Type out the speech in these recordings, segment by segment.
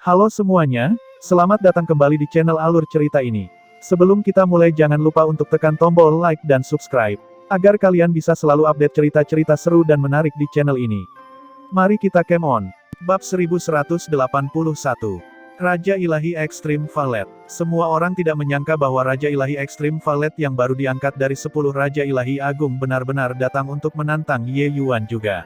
Halo semuanya, selamat datang kembali di channel Alur Cerita ini. Sebelum kita mulai jangan lupa untuk tekan tombol like dan subscribe, agar kalian bisa selalu update cerita-cerita seru dan menarik di channel ini. Mari kita game on. Bab 1181. Raja Ilahi Extreme Valet. Semua orang tidak menyangka bahwa Raja Ilahi Extreme Valet yang baru diangkat dari 10 Raja Ilahi Agung benar-benar datang untuk menantang Ye Yuan juga.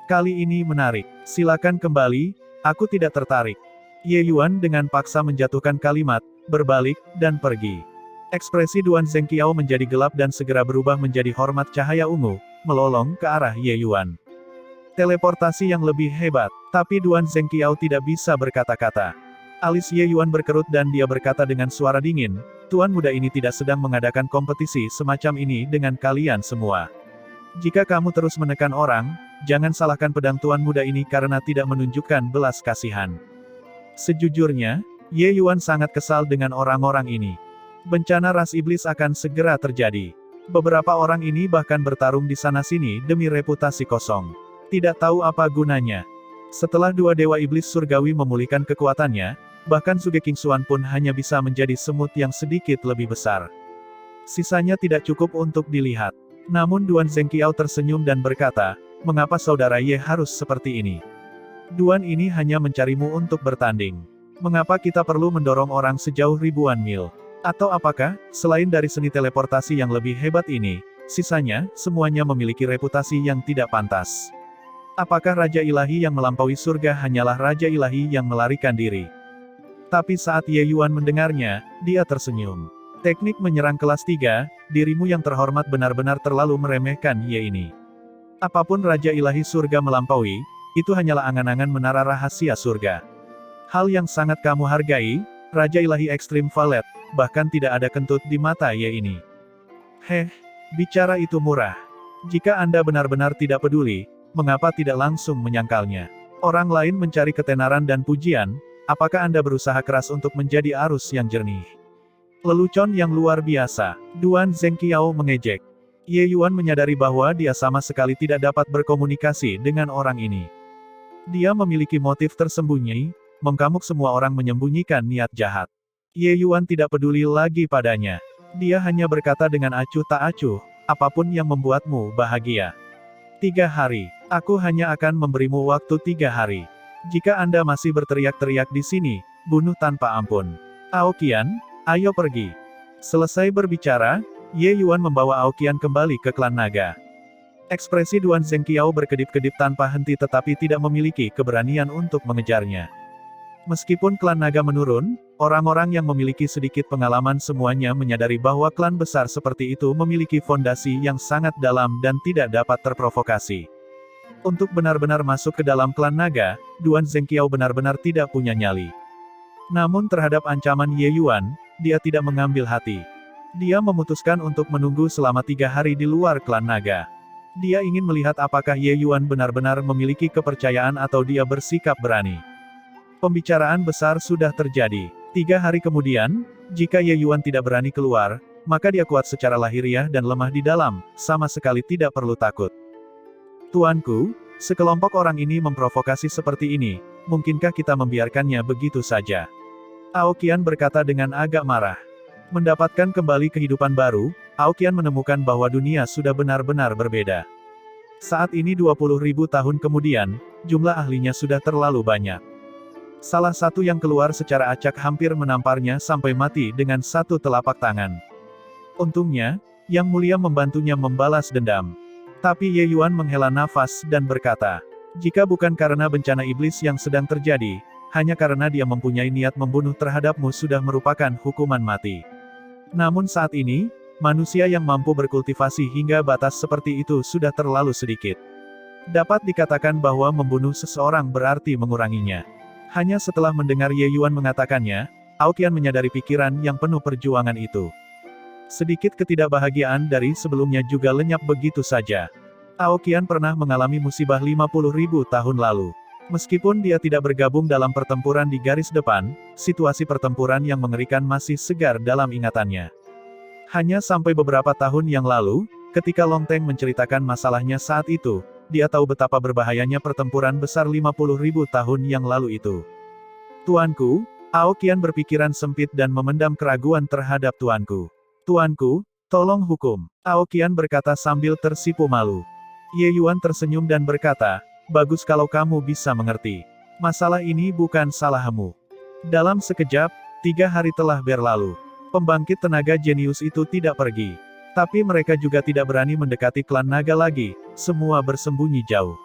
Kali ini menarik. Silakan kembali, aku tidak tertarik. Ye Yuan dengan paksa menjatuhkan kalimat, berbalik, dan pergi. Ekspresi Duan Zengqiao menjadi gelap dan segera berubah menjadi hormat cahaya ungu, melolong ke arah Ye Yuan. Teleportasi yang lebih hebat, tapi Duan Zengqiao tidak bisa berkata-kata. Alis Ye Yuan berkerut dan dia berkata dengan suara dingin, Tuan muda ini tidak sedang mengadakan kompetisi semacam ini dengan kalian semua. Jika kamu terus menekan orang, jangan salahkan pedang Tuan muda ini karena tidak menunjukkan belas kasihan. Sejujurnya, Ye Yuan sangat kesal dengan orang-orang ini. Bencana ras iblis akan segera terjadi. Beberapa orang ini bahkan bertarung di sana-sini demi reputasi kosong. Tidak tahu apa gunanya. Setelah dua dewa iblis surgawi memulihkan kekuatannya, bahkan Zhuge Qingshuan pun hanya bisa menjadi semut yang sedikit lebih besar. Sisanya tidak cukup untuk dilihat. Namun Duan Zengqiao tersenyum dan berkata, mengapa saudara Ye harus seperti ini? Duan ini hanya mencarimu untuk bertanding. Mengapa kita perlu mendorong orang sejauh ribuan mil? Atau apakah, selain dari seni teleportasi yang lebih hebat ini, sisanya, semuanya memiliki reputasi yang tidak pantas? Apakah Raja Ilahi yang melampaui surga hanyalah Raja Ilahi yang melarikan diri? Tapi saat Ye Yuan mendengarnya, dia tersenyum. Teknik menyerang kelas 3, dirimu yang terhormat benar-benar terlalu meremehkan Ye ini. Apapun Raja Ilahi surga melampaui, itu hanyalah angan-angan menara rahasia surga. Hal yang sangat kamu hargai, Raja Ilahi Extreme Valet, bahkan tidak ada kentut di mata Ye ini. Bicara itu murah. Jika Anda benar-benar tidak peduli, mengapa tidak langsung menyangkalnya? Orang lain mencari ketenaran dan pujian, apakah Anda berusaha keras untuk menjadi arus yang jernih? Lelucon yang luar biasa. Duan Zengqiao mengejek. Ye Yuan menyadari bahwa dia sama sekali tidak dapat berkomunikasi dengan orang ini. Dia memiliki motif tersembunyi, mengkamuk semua orang menyembunyikan niat jahat. Ye Yuan tidak peduli lagi padanya. Dia hanya berkata dengan acuh tak acuh, apapun yang membuatmu bahagia. 3 hari. Aku hanya akan memberimu waktu 3 hari. Jika Anda masih berteriak-teriak di sini, bunuh tanpa ampun. Aoqian, ayo pergi. Selesai berbicara, Ye Yuan membawa Aoqian kembali ke klan naga. Ekspresi Duan Zengqiao berkedip-kedip tanpa henti tetapi tidak memiliki keberanian untuk mengejarnya. Meskipun klan naga menurun, orang-orang yang memiliki sedikit pengalaman semuanya menyadari bahwa klan besar seperti itu memiliki fondasi yang sangat dalam dan tidak dapat terprovokasi. Untuk benar-benar masuk ke dalam klan naga, Duan Zengqiao benar-benar tidak punya nyali. Namun terhadap ancaman Ye Yuan, dia tidak mengambil hati. Dia memutuskan untuk menunggu selama 3 hari di luar klan naga. Dia ingin melihat apakah Ye Yuan benar-benar memiliki kepercayaan atau dia bersikap berani. Pembicaraan besar sudah terjadi. 3 hari kemudian, jika Ye Yuan tidak berani keluar, maka dia kuat secara lahiriah dan lemah di dalam, sama sekali tidak perlu takut. Tuanku, sekelompok orang ini memprovokasi seperti ini, mungkinkah kita membiarkannya begitu saja? Aoqian berkata dengan agak marah. Mendapatkan kembali kehidupan baru, Aoqian menemukan bahwa dunia sudah benar-benar berbeda. Saat ini 20.000 tahun kemudian, jumlah ahlinya sudah terlalu banyak. Salah satu yang keluar secara acak hampir menamparnya sampai mati dengan satu telapak tangan. Untungnya, Yang Mulia membantunya membalas dendam. Tapi Ye Yuan menghela nafas dan berkata, jika bukan karena bencana iblis yang sedang terjadi, hanya karena dia mempunyai niat membunuh terhadapmu sudah merupakan hukuman mati. Namun saat ini, manusia yang mampu berkultivasi hingga batas seperti itu sudah terlalu sedikit. Dapat dikatakan bahwa membunuh seseorang berarti menguranginya. Hanya setelah mendengar Ye Yuan mengatakannya, Aoqian menyadari pikiran yang penuh perjuangan itu. Sedikit ketidakbahagiaan dari sebelumnya juga lenyap begitu saja. Aoqian pernah mengalami musibah 50.000 tahun lalu. Meskipun dia tidak bergabung dalam pertempuran di garis depan, situasi pertempuran yang mengerikan masih segar dalam ingatannya. Hanya sampai beberapa tahun yang lalu, ketika Long Teng menceritakan masalahnya saat itu, dia tahu betapa berbahayanya pertempuran besar 50.000 tahun yang lalu itu. Tuanku, Aokian berpikiran sempit dan memendam keraguan terhadap tuanku. Tuanku, tolong hukum. Aokian berkata sambil tersipu malu. Ye Yuan tersenyum dan berkata, bagus kalau kamu bisa mengerti. Masalah ini bukan salahmu. Dalam sekejap, 3 hari telah berlalu. Pembangkit tenaga jenius itu tidak pergi. Tapi mereka juga tidak berani mendekati klan naga lagi, semua bersembunyi jauh.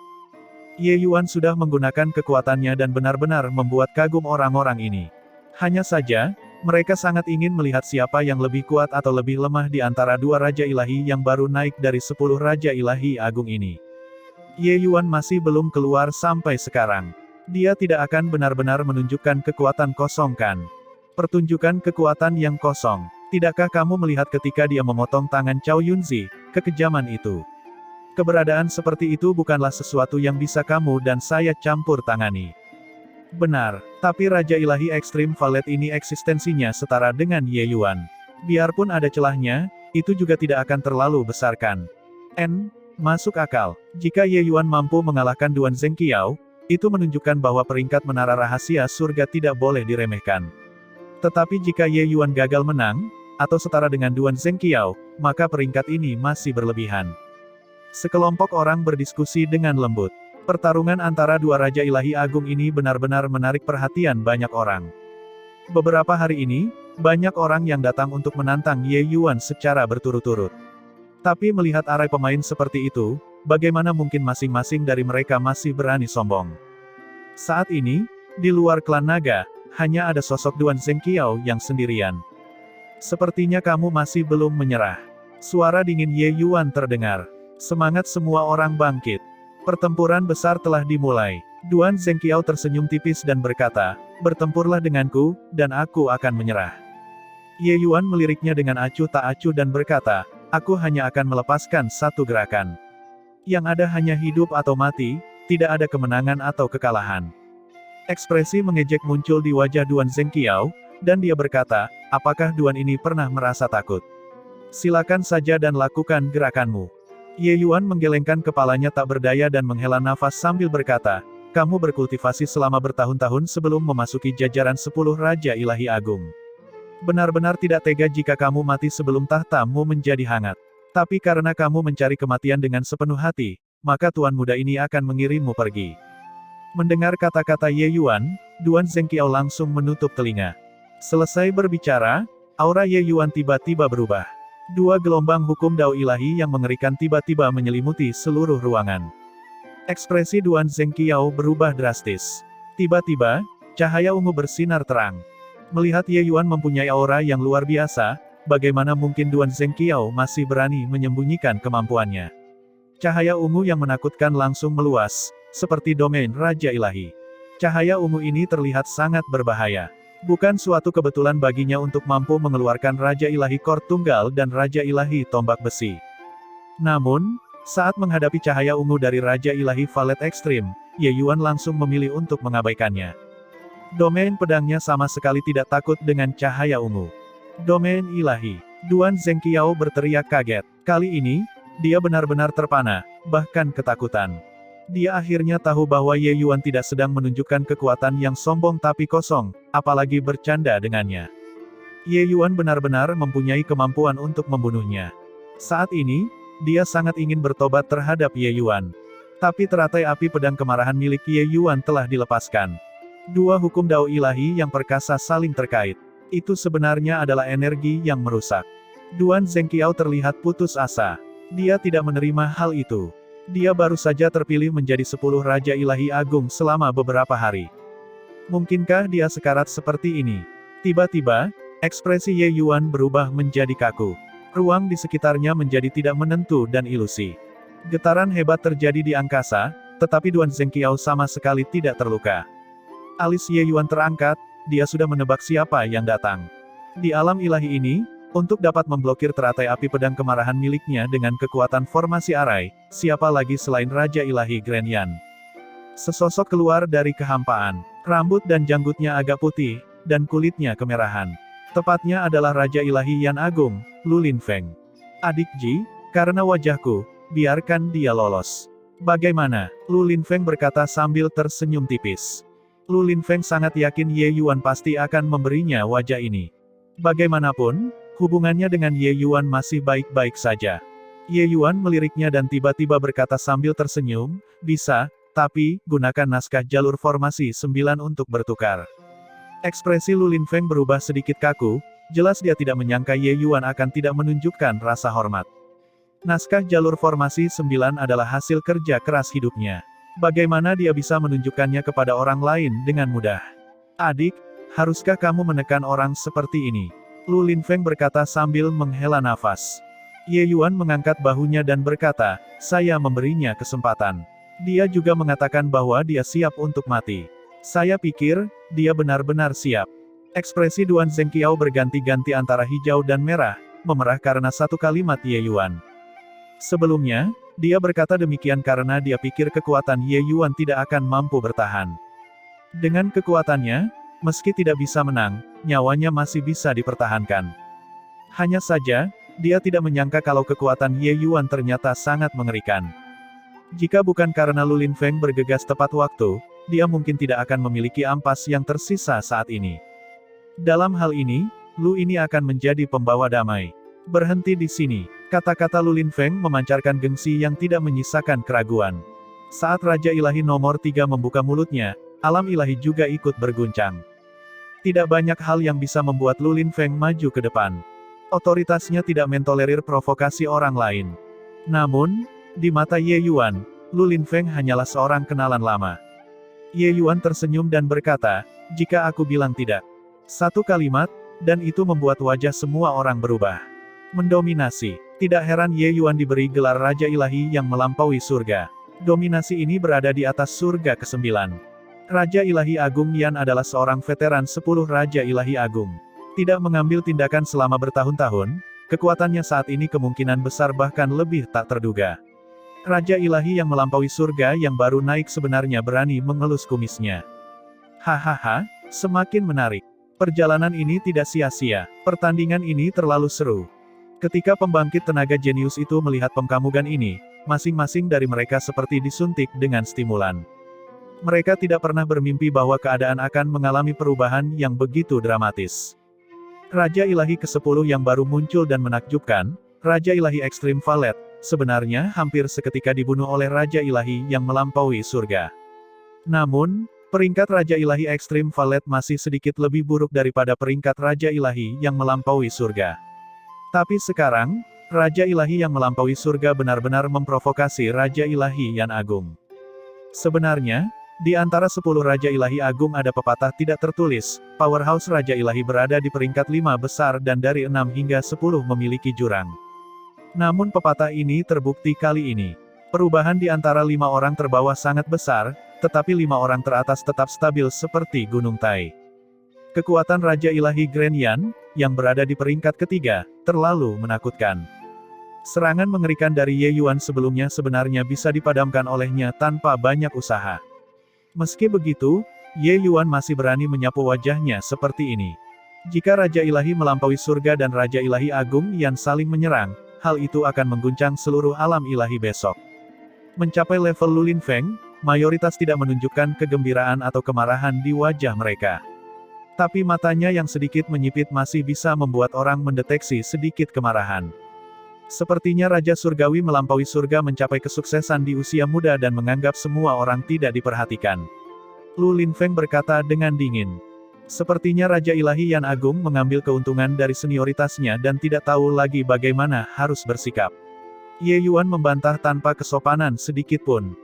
Ye Yuan sudah menggunakan kekuatannya dan benar-benar membuat kagum orang-orang ini. Hanya saja, mereka sangat ingin melihat siapa yang lebih kuat atau lebih lemah di antara 2 Raja Ilahi yang baru naik dari 10 Raja Ilahi Agung ini. Ye Yuan masih belum keluar sampai sekarang. Dia tidak akan benar-benar menunjukkan kekuatan kosong kan? Pertunjukan kekuatan yang kosong. Tidakkah kamu melihat ketika dia memotong tangan Cao Yunzi, kekejaman itu? Keberadaan seperti itu bukanlah sesuatu yang bisa kamu dan saya campur tangani. Benar, tapi Raja Ilahi Ekstrim Valet ini eksistensinya setara dengan Ye Yuan. Biarpun ada celahnya, itu juga tidak akan terlalu besar kan? Masuk akal. Jika Ye Yuan mampu mengalahkan Duan Zhenqiao, itu menunjukkan bahwa peringkat menara rahasia surga tidak boleh diremehkan. Tetapi jika Ye Yuan gagal menang, atau setara dengan Duan Zhenqiao, maka peringkat ini masih berlebihan. Sekelompok orang berdiskusi dengan lembut. Pertarungan antara 2 Raja Ilahi Agung ini benar-benar menarik perhatian banyak orang. Beberapa hari ini, banyak orang yang datang untuk menantang Ye Yuan secara berturut-turut. Tapi melihat arai pemain seperti itu, bagaimana mungkin masing-masing dari mereka masih berani sombong? Saat ini, di luar klan naga, hanya ada sosok Duan Zhenqiao yang sendirian. Sepertinya kamu masih belum menyerah. Suara dingin Ye Yuan terdengar. Semangat semua orang bangkit. Pertempuran besar telah dimulai. Duan Zhenqiao tersenyum tipis dan berkata, bertempurlah denganku, dan aku akan menyerah. Ye Yuan meliriknya dengan acuh tak acuh dan berkata, aku hanya akan melepaskan satu gerakan. Yang ada hanya hidup atau mati, tidak ada kemenangan atau kekalahan. Ekspresi mengejek muncul di wajah Duan Zhenqiao, dan dia berkata, apakah Duan ini pernah merasa takut? Silakan saja dan lakukan gerakanmu. Ye Yuan menggelengkan kepalanya tak berdaya dan menghela nafas sambil berkata, kamu berkultivasi selama bertahun-tahun sebelum memasuki jajaran 10 Raja Ilahi Agung. Benar-benar tidak tega jika kamu mati sebelum tahtamu menjadi hangat. Tapi karena kamu mencari kematian dengan sepenuh hati, maka tuan muda ini akan mengirimmu pergi. Mendengar kata-kata Ye Yuan, Duan Zhenqiao langsung menutup telinga. Selesai berbicara, aura Ye Yuan tiba-tiba berubah. 2 gelombang hukum Dao ilahi yang mengerikan tiba-tiba menyelimuti seluruh ruangan. Ekspresi Duan Zhenqiao berubah drastis. Tiba-tiba, cahaya ungu bersinar terang. Melihat Ye Yuan mempunyai aura yang luar biasa, bagaimana mungkin Duan Zhenqiao masih berani menyembunyikan kemampuannya? Cahaya ungu yang menakutkan langsung meluas, seperti domain Raja Ilahi. Cahaya ungu ini terlihat sangat berbahaya. Bukan suatu kebetulan baginya untuk mampu mengeluarkan Raja Ilahi Kor Tunggal dan Raja Ilahi Tombak Besi. Namun, saat menghadapi cahaya ungu dari Raja Ilahi Valet Ekstrim, Ye Yuan langsung memilih untuk mengabaikannya. Domain pedangnya sama sekali tidak takut dengan cahaya ungu. Domain ilahi. Duan Zhenqiao berteriak kaget. Kali ini, dia benar-benar terpana, bahkan ketakutan. Dia akhirnya tahu bahwa Ye Yuan tidak sedang menunjukkan kekuatan yang sombong tapi kosong, apalagi bercanda dengannya. Ye Yuan benar-benar mempunyai kemampuan untuk membunuhnya. Saat ini, dia sangat ingin bertobat terhadap Ye Yuan. Tapi teratai api pedang kemarahan milik Ye Yuan telah dilepaskan. 2 hukum Dao ilahi yang perkasa saling terkait. Itu sebenarnya adalah energi yang merusak. Duan Zhenqiao terlihat putus asa. Dia tidak menerima hal itu. Dia baru saja terpilih menjadi 10 Raja Ilahi Agung selama beberapa hari. Mungkinkah dia sekarat seperti ini? Tiba-tiba, ekspresi Ye Yuan berubah menjadi kaku. Ruang di sekitarnya menjadi tidak menentu dan ilusi. Getaran hebat terjadi di angkasa, tetapi Duan Zhenqiao sama sekali tidak terluka. Alis Ye Yuan terangkat, dia sudah menebak siapa yang datang. Di alam ilahi ini, untuk dapat memblokir teratai api pedang kemarahan miliknya dengan kekuatan formasi arai, siapa lagi selain Raja Ilahi Grenyan? Sesosok keluar dari kehampaan. Rambut dan janggutnya agak putih, dan kulitnya kemerahan. Tepatnya adalah Raja Ilahi Yan Agung, Lu Linfeng. Adik Ji, karena wajahku, biarkan dia lolos. Bagaimana? Lu Linfeng berkata sambil tersenyum tipis. Lu Linfeng sangat yakin Ye Yuan pasti akan memberinya wajah ini. Bagaimanapun, hubungannya dengan Ye Yuan masih baik-baik saja. Ye Yuan meliriknya dan tiba-tiba berkata sambil tersenyum, bisa, tapi, gunakan naskah jalur formasi 9 untuk bertukar. Ekspresi Lu Linfeng berubah sedikit kaku, jelas dia tidak menyangka Ye Yuan akan tidak menunjukkan rasa hormat. Naskah jalur formasi 9 adalah hasil kerja keras hidupnya. Bagaimana dia bisa menunjukkannya kepada orang lain dengan mudah? Adik, haruskah kamu menekan orang seperti ini? Lu Linfeng berkata sambil menghela nafas. Ye Yuan mengangkat bahunya dan berkata, saya memberinya kesempatan. Dia juga mengatakan bahwa dia siap untuk mati. Saya pikir, dia benar-benar siap. Ekspresi Duan Zhengqiao berganti-ganti antara hijau dan merah, memerah karena satu kalimat Ye Yuan. Sebelumnya, dia berkata demikian karena dia pikir kekuatan Ye Yuan tidak akan mampu bertahan. Dengan kekuatannya, meski tidak bisa menang, nyawanya masih bisa dipertahankan. Hanya saja, dia tidak menyangka kalau kekuatan Ye Yuan ternyata sangat mengerikan. Jika bukan karena Lu Linfeng bergegas tepat waktu, dia mungkin tidak akan memiliki ampas yang tersisa saat ini. Dalam hal ini, Lu ini akan menjadi pembawa damai. Berhenti di sini. Kata-kata Lu Linfeng memancarkan gengsi yang tidak menyisakan keraguan. Saat Raja Ilahi nomor 3 membuka mulutnya, alam ilahi juga ikut berguncang. Tidak banyak hal yang bisa membuat Lu Linfeng maju ke depan. Otoritasnya tidak mentolerir provokasi orang lain. Namun, di mata Ye Yuan, Lu Linfeng hanyalah seorang kenalan lama. Ye Yuan tersenyum dan berkata, jika aku bilang tidak. Satu kalimat, dan itu membuat wajah semua orang berubah. Mendominasi. Tidak heran Ye Yuan diberi gelar Raja Ilahi yang melampaui surga. Dominasi ini berada di atas surga ke-9. Raja Ilahi Agung Yan adalah seorang veteran 10 Raja Ilahi Agung. Tidak mengambil tindakan selama bertahun-tahun, kekuatannya saat ini kemungkinan besar bahkan lebih tak terduga. Raja Ilahi yang melampaui surga yang baru naik sebenarnya berani mengelus kumisnya. Hahaha, semakin menarik. Perjalanan ini tidak sia-sia. Pertandingan ini terlalu seru. Ketika pembangkit tenaga jenius itu melihat pemkamugan ini, masing-masing dari mereka seperti disuntik dengan stimulan. Mereka tidak pernah bermimpi bahwa keadaan akan mengalami perubahan yang begitu dramatis. Raja Ilahi ke-10 yang baru muncul dan menakjubkan, Raja Ilahi Ekstrim Valet, sebenarnya hampir seketika dibunuh oleh Raja Ilahi yang melampaui surga. Namun, peringkat Raja Ilahi Ekstrim Valet masih sedikit lebih buruk daripada peringkat Raja Ilahi yang melampaui surga. Tapi sekarang, Raja Ilahi yang melampaui surga benar-benar memprovokasi Raja Ilahi Yan Agung. Sebenarnya, di antara 10 Raja Ilahi Agung ada pepatah tidak tertulis, powerhouse Raja Ilahi berada di peringkat 5 besar dan dari 6 hingga 10 memiliki jurang. Namun pepatah ini terbukti kali ini. Perubahan di antara 5 orang terbawah sangat besar, tetapi 5 orang teratas tetap stabil seperti Gunung Tai. Kekuatan Raja Ilahi Grand Yan, yang berada di peringkat ketiga, terlalu menakutkan. Serangan mengerikan dari Ye Yuan sebelumnya sebenarnya bisa dipadamkan olehnya tanpa banyak usaha. Meski begitu, Ye Yuan masih berani menyapu wajahnya seperti ini. Jika Raja Ilahi melampaui surga dan Raja Ilahi Agung Yan saling menyerang, hal itu akan mengguncang seluruh alam ilahi besok. Mencapai level Lu Linfeng, mayoritas tidak menunjukkan kegembiraan atau kemarahan di wajah mereka. Tapi matanya yang sedikit menyipit masih bisa membuat orang mendeteksi sedikit kemarahan. Sepertinya Raja Surgawi melampaui surga mencapai kesuksesan di usia muda dan menganggap semua orang tidak diperhatikan. Lu Linfeng berkata dengan dingin. Sepertinya Raja Ilahi Yan Agung mengambil keuntungan dari senioritasnya dan tidak tahu lagi bagaimana harus bersikap. Ye Yuan membantah tanpa kesopanan sedikit pun.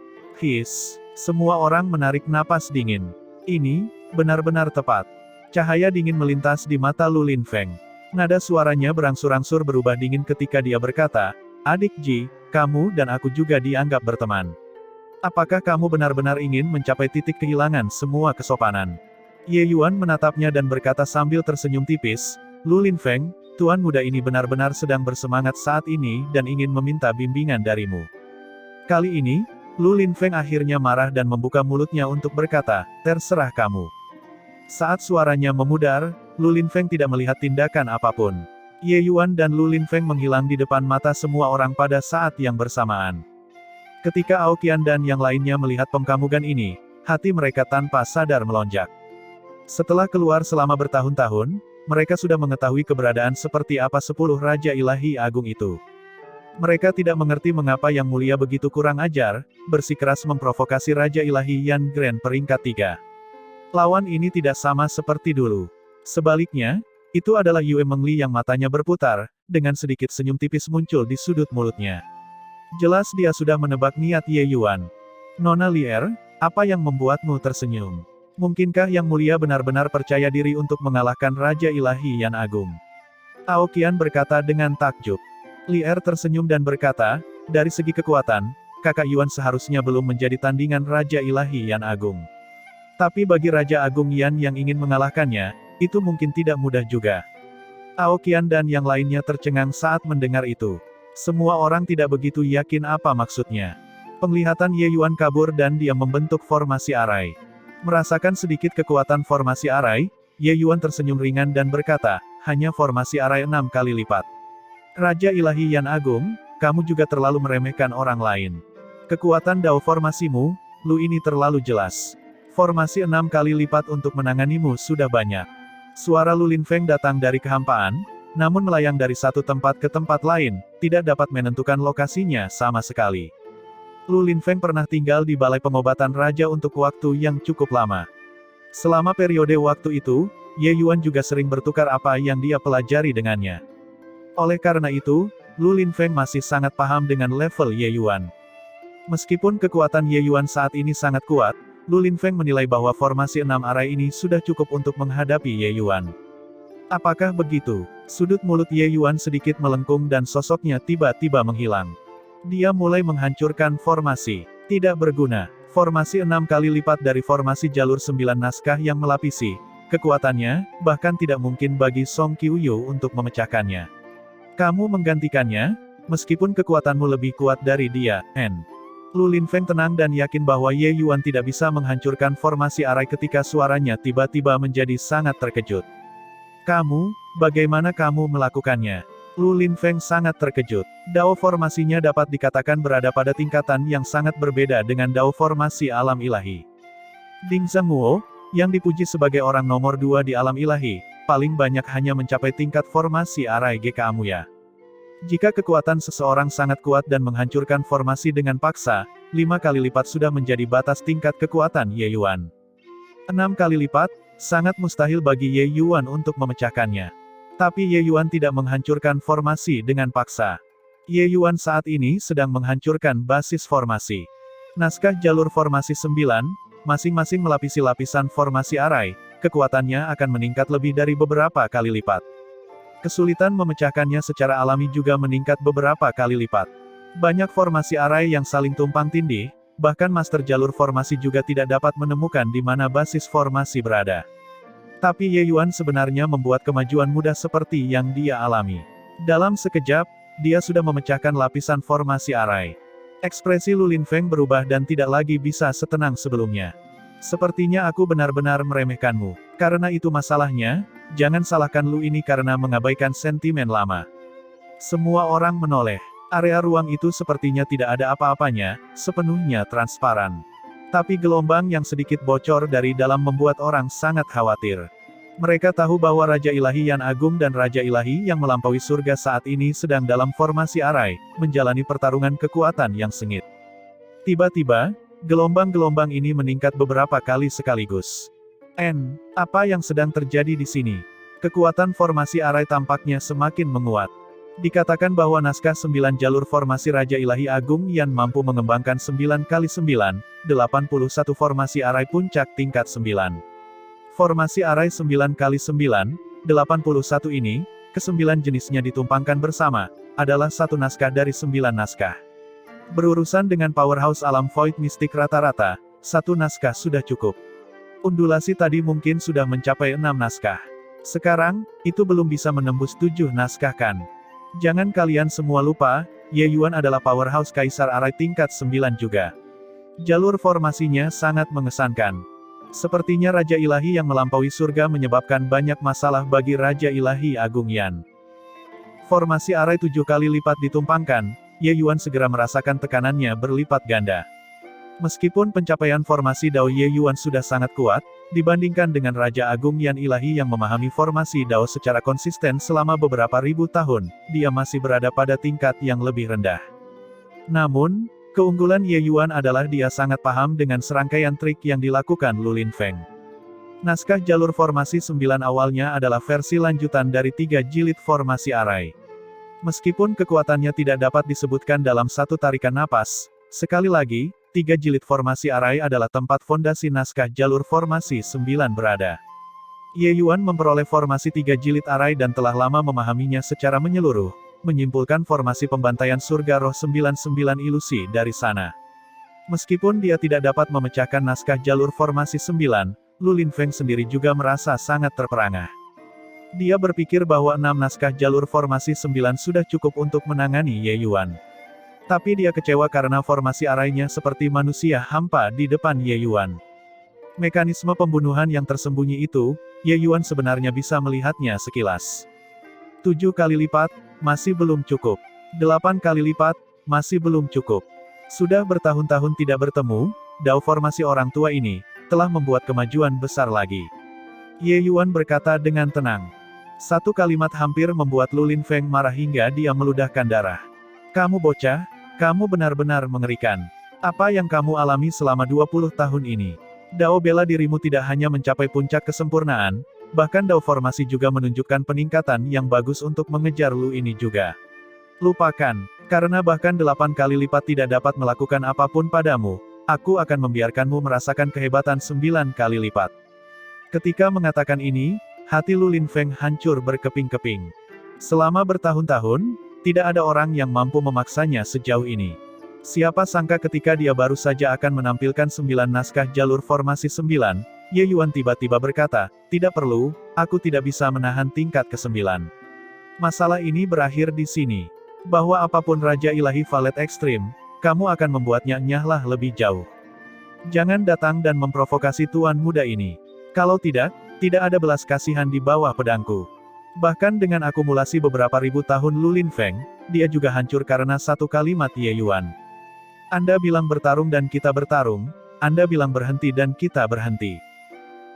Semua orang menarik napas dingin. Ini, benar-benar tepat. Cahaya dingin melintas di mata Lu Linfeng. Nada suaranya berangsur-angsur berubah dingin ketika dia berkata, Adik Ji, kamu dan aku juga dianggap berteman. Apakah kamu benar-benar ingin mencapai titik kehilangan semua kesopanan? Ye Yuan menatapnya dan berkata sambil tersenyum tipis, Lu Linfeng, tuan muda ini benar-benar sedang bersemangat saat ini dan ingin meminta bimbingan darimu. Kali ini, Lu Linfeng akhirnya marah dan membuka mulutnya untuk berkata, terserah kamu. Saat suaranya memudar, Lu Linfeng tidak melihat tindakan apapun. Ye Yuan dan Lu Linfeng menghilang di depan mata semua orang pada saat yang bersamaan. Ketika Aoqian dan yang lainnya melihat pemkamugan ini, hati mereka tanpa sadar melonjak. Setelah keluar selama bertahun-tahun, mereka sudah mengetahui keberadaan seperti apa 10 Raja Ilahi Agung itu. Mereka tidak mengerti mengapa Yang Mulia begitu kurang ajar, bersikeras memprovokasi Raja Ilahi Yan Grand peringkat 3. Lawan ini tidak sama seperti dulu. Sebaliknya, itu adalah Yue Mengli yang matanya berputar, dengan sedikit senyum tipis muncul di sudut mulutnya. Jelas dia sudah menebak niat Ye Yuan. Nona Lier, apa yang membuatmu tersenyum? Mungkinkah Yang Mulia benar-benar percaya diri untuk mengalahkan Raja Ilahi Yan Agung? Aoqian berkata dengan takjub. Lier tersenyum dan berkata, dari segi kekuatan, kakak Yuan seharusnya belum menjadi tandingan Raja Ilahi Yan Agung. Tapi bagi Raja Agung Yan yang ingin mengalahkannya, itu mungkin tidak mudah juga. Aoqian dan yang lainnya tercengang saat mendengar itu. Semua orang tidak begitu yakin apa maksudnya. Penglihatan Ye Yuan kabur dan dia membentuk formasi arai. Merasakan sedikit kekuatan formasi arai, Ye Yuan tersenyum ringan dan berkata, hanya formasi arai 6 kali lipat. Raja Ilahi Yan Agung, kamu juga terlalu meremehkan orang lain. Kekuatan dao formasimu, Lu ini terlalu jelas. Formasi 6 kali lipat untuk menanganimu sudah banyak. Suara Lu Linfeng datang dari kehampaan, namun melayang dari satu tempat ke tempat lain, tidak dapat menentukan lokasinya sama sekali. Lu Linfeng pernah tinggal di balai pengobatan raja untuk waktu yang cukup lama. Selama periode waktu itu, Ye Yuan juga sering bertukar apa yang dia pelajari dengannya. Oleh karena itu, Lu Linfeng masih sangat paham dengan level Ye Yuan. Meskipun kekuatan Ye Yuan saat ini sangat kuat, Lu Linfeng menilai bahwa formasi 6 arai ini sudah cukup untuk menghadapi Ye Yuan. Apakah begitu? Sudut mulut Ye Yuan sedikit melengkung dan sosoknya tiba-tiba menghilang. Dia mulai menghancurkan formasi. Tidak berguna. Formasi 6 kali lipat dari formasi jalur 9 naskah yang melapisi. Kekuatannya, bahkan tidak mungkin bagi Song Qiuyu untuk memecahkannya. Kamu menggantikannya, meskipun kekuatanmu lebih kuat dari dia, N. Lu Linfeng tenang dan yakin bahwa Ye Yuan tidak bisa menghancurkan formasi arai ketika suaranya tiba-tiba menjadi sangat terkejut. Kamu, bagaimana kamu melakukannya? Lu Linfeng sangat terkejut. Dao formasinya dapat dikatakan berada pada tingkatan yang sangat berbeda dengan dao formasi alam ilahi. Ding Zhangguo, yang dipuji sebagai orang nomor 2 di alam ilahi, paling banyak hanya mencapai tingkat formasi arai GK Amuya. Jika kekuatan seseorang sangat kuat dan menghancurkan formasi dengan paksa, 5 kali lipat sudah menjadi batas tingkat kekuatan Ye Yuan. 6 kali lipat, sangat mustahil bagi Ye Yuan untuk memecahkannya. Tapi Ye Yuan tidak menghancurkan formasi dengan paksa. Ye Yuan saat ini sedang menghancurkan basis formasi. Naskah jalur formasi 9, masing-masing melapisi lapisan formasi arai, kekuatannya akan meningkat lebih dari beberapa kali lipat. Kesulitan memecahkannya secara alami juga meningkat beberapa kali lipat. Banyak formasi arai yang saling tumpang tindih, bahkan master jalur formasi juga tidak dapat menemukan di mana basis formasi berada. Tapi Ye Yuan sebenarnya membuat kemajuan mudah seperti yang dia alami. Dalam sekejap, dia sudah memecahkan lapisan formasi arai. Ekspresi Lu Linfeng berubah dan tidak lagi bisa setenang sebelumnya. Sepertinya aku benar-benar meremehkanmu. Karena itu masalahnya, jangan salahkan Lu ini karena mengabaikan sentimen lama. Semua orang menoleh. Area ruang itu sepertinya tidak ada apa-apanya, sepenuhnya transparan. Tapi gelombang yang sedikit bocor dari dalam membuat orang sangat khawatir. Mereka tahu bahwa Raja Ilahi Yan Agung dan Raja Ilahi yang melampaui surga saat ini sedang dalam formasi arai, menjalani pertarungan kekuatan yang sengit. Tiba-tiba, gelombang-gelombang ini meningkat beberapa kali sekaligus. Apa yang sedang terjadi di sini? Kekuatan formasi arai tampaknya semakin menguat. Dikatakan bahwa naskah 9 jalur formasi Raja Ilahi Agung Yan mampu mengembangkan 9 kali 9, 81 formasi arai puncak tingkat 9. Formasi arai 9 kali 9, 81 ini, ke-9 jenisnya ditumpangkan bersama, adalah satu naskah dari 9 naskah. Berurusan dengan powerhouse alam void mistik rata-rata, satu naskah sudah cukup. Undulasi tadi mungkin sudah mencapai 6 naskah. Sekarang, itu belum bisa menembus 7 naskah kan? Jangan kalian semua lupa, Ye Yuan adalah powerhouse kaisar arai tingkat 9 juga. Jalur formasinya sangat mengesankan. Sepertinya Raja Ilahi yang melampaui surga menyebabkan banyak masalah bagi Raja Ilahi Agung Yan. Formasi arai 7 kali lipat ditumpangkan, Ye Yuan segera merasakan tekanannya berlipat ganda. Meskipun pencapaian formasi Dao Ye Yuan sudah sangat kuat, dibandingkan dengan Raja Agung Yan Ilahi yang memahami formasi Dao secara konsisten selama beberapa ribu tahun, dia masih berada pada tingkat yang lebih rendah. Namun, keunggulan Ye Yuan adalah dia sangat paham dengan serangkaian trik yang dilakukan Lu Linfeng. Naskah jalur formasi 9 awalnya adalah versi lanjutan dari 3 jilid formasi arai. Meskipun kekuatannya tidak dapat disebutkan dalam satu tarikan napas, sekali lagi, 3 jilid formasi arai adalah tempat fondasi naskah jalur formasi 9 berada. Ye Yuan memperoleh formasi 3 jilid arai dan telah lama memahaminya secara menyeluruh, menyimpulkan formasi pembantaian surga roh 99 ilusi dari sana. Meskipun dia tidak dapat memecahkan naskah jalur formasi 9, Lu Linfeng sendiri juga merasa sangat terperangah. Dia berpikir bahwa 6 naskah jalur formasi 9 sudah cukup untuk menangani Ye Yuan. Tapi dia kecewa karena formasi arainya seperti manusia hampa di depan Ye Yuan. Mekanisme pembunuhan yang tersembunyi itu, Ye Yuan sebenarnya bisa melihatnya sekilas. 7 kali lipat, masih belum cukup. 8 kali lipat, masih belum cukup. Sudah bertahun-tahun tidak bertemu, Dao formasi orang tua ini, telah membuat kemajuan besar lagi. Ye Yuan berkata dengan tenang. Satu kalimat hampir membuat Lu Linfeng marah hingga dia meludahkan darah. Kamu bocah, kamu benar-benar mengerikan. Apa yang kamu alami selama 20 tahun ini? Dao bela dirimu tidak hanya mencapai puncak kesempurnaan, bahkan Dao formasi juga menunjukkan peningkatan yang bagus untuk mengejar Lu ini juga. Lupakan, karena bahkan 8 kali lipat tidak dapat melakukan apapun padamu, aku akan membiarkanmu merasakan kehebatan 9 kali lipat. Ketika mengatakan ini, hati Lu Linfeng hancur berkeping-keping. Selama bertahun-tahun, tidak ada orang yang mampu memaksanya sejauh ini. Siapa sangka ketika dia baru saja akan menampilkan 9 naskah jalur formasi 9, Ye Yuan tiba-tiba berkata, tidak perlu, aku tidak bisa menahan tingkat ke-9. Masalah ini berakhir di sini. Bahwa apapun Raja Ilahi Valet Ekstrim, kamu akan membuatnya nyahlah lebih jauh. Jangan datang dan memprovokasi tuan muda ini. Kalau tidak ada belas kasihan di bawah pedangku. Bahkan dengan akumulasi beberapa ribu tahun Lu Linfeng, dia juga hancur karena satu kalimat Ye Yuan. Anda bilang bertarung dan kita bertarung, Anda bilang berhenti dan kita berhenti.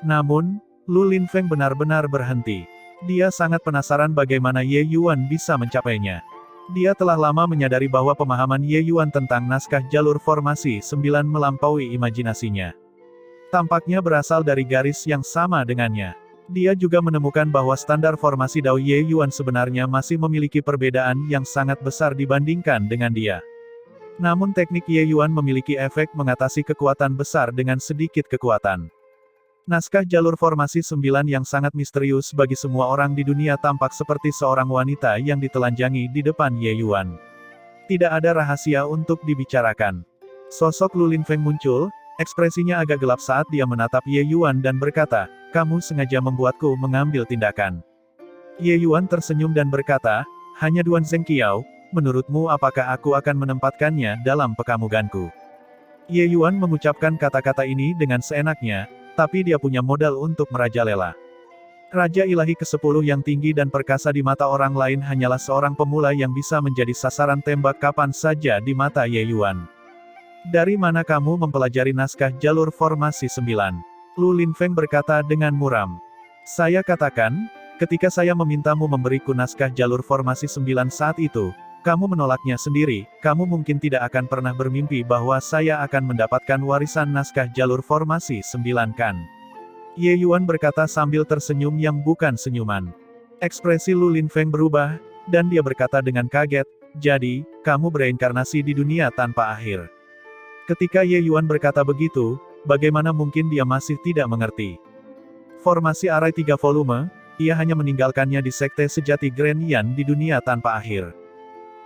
Namun, Lu Linfeng benar-benar berhenti. Dia sangat penasaran bagaimana Ye Yuan bisa mencapainya. Dia telah lama menyadari bahwa pemahaman Ye Yuan tentang naskah jalur formasi 9 melampaui imajinasinya. Tampaknya berasal dari garis yang sama dengannya. Dia juga menemukan bahwa standar formasi Dao Ye Yuan sebenarnya masih memiliki perbedaan yang sangat besar dibandingkan dengan dia. Namun teknik Ye Yuan memiliki efek mengatasi kekuatan besar dengan sedikit kekuatan. Naskah jalur formasi 9 yang sangat misterius bagi semua orang di dunia tampak seperti seorang wanita yang ditelanjangi di depan Ye Yuan. Tidak ada rahasia untuk dibicarakan. Sosok Lu Linfeng muncul, ekspresinya agak gelap saat dia menatap Ye Yuan dan berkata, kamu sengaja membuatku mengambil tindakan. Ye Yuan tersenyum dan berkata, hanya Duan Zhengqiao, menurutmu apakah aku akan menempatkannya dalam pekamuganku? Ye Yuan mengucapkan kata-kata ini dengan seenaknya, tapi dia punya modal untuk merajalela. Raja Ilahi ke-10 yang tinggi dan perkasa di mata orang lain hanyalah seorang pemula yang bisa menjadi sasaran tembak kapan saja di mata Ye Yuan. Dari mana kamu mempelajari naskah jalur formasi 9? Lu Linfeng berkata dengan muram. Saya katakan, ketika saya memintamu memberiku naskah jalur formasi 9 saat itu, kamu menolaknya sendiri, kamu mungkin tidak akan pernah bermimpi bahwa saya akan mendapatkan warisan naskah jalur formasi 9 kan? Ye Yuan berkata sambil tersenyum yang bukan senyuman. Ekspresi Lu Linfeng berubah, dan dia berkata dengan kaget, jadi, kamu bereinkarnasi di dunia tanpa akhir. Ketika Ye Yuan berkata begitu, bagaimana mungkin dia masih tidak mengerti? Formasi arai 3 volume, ia hanya meninggalkannya di sekte sejati Grand Yan di dunia tanpa akhir.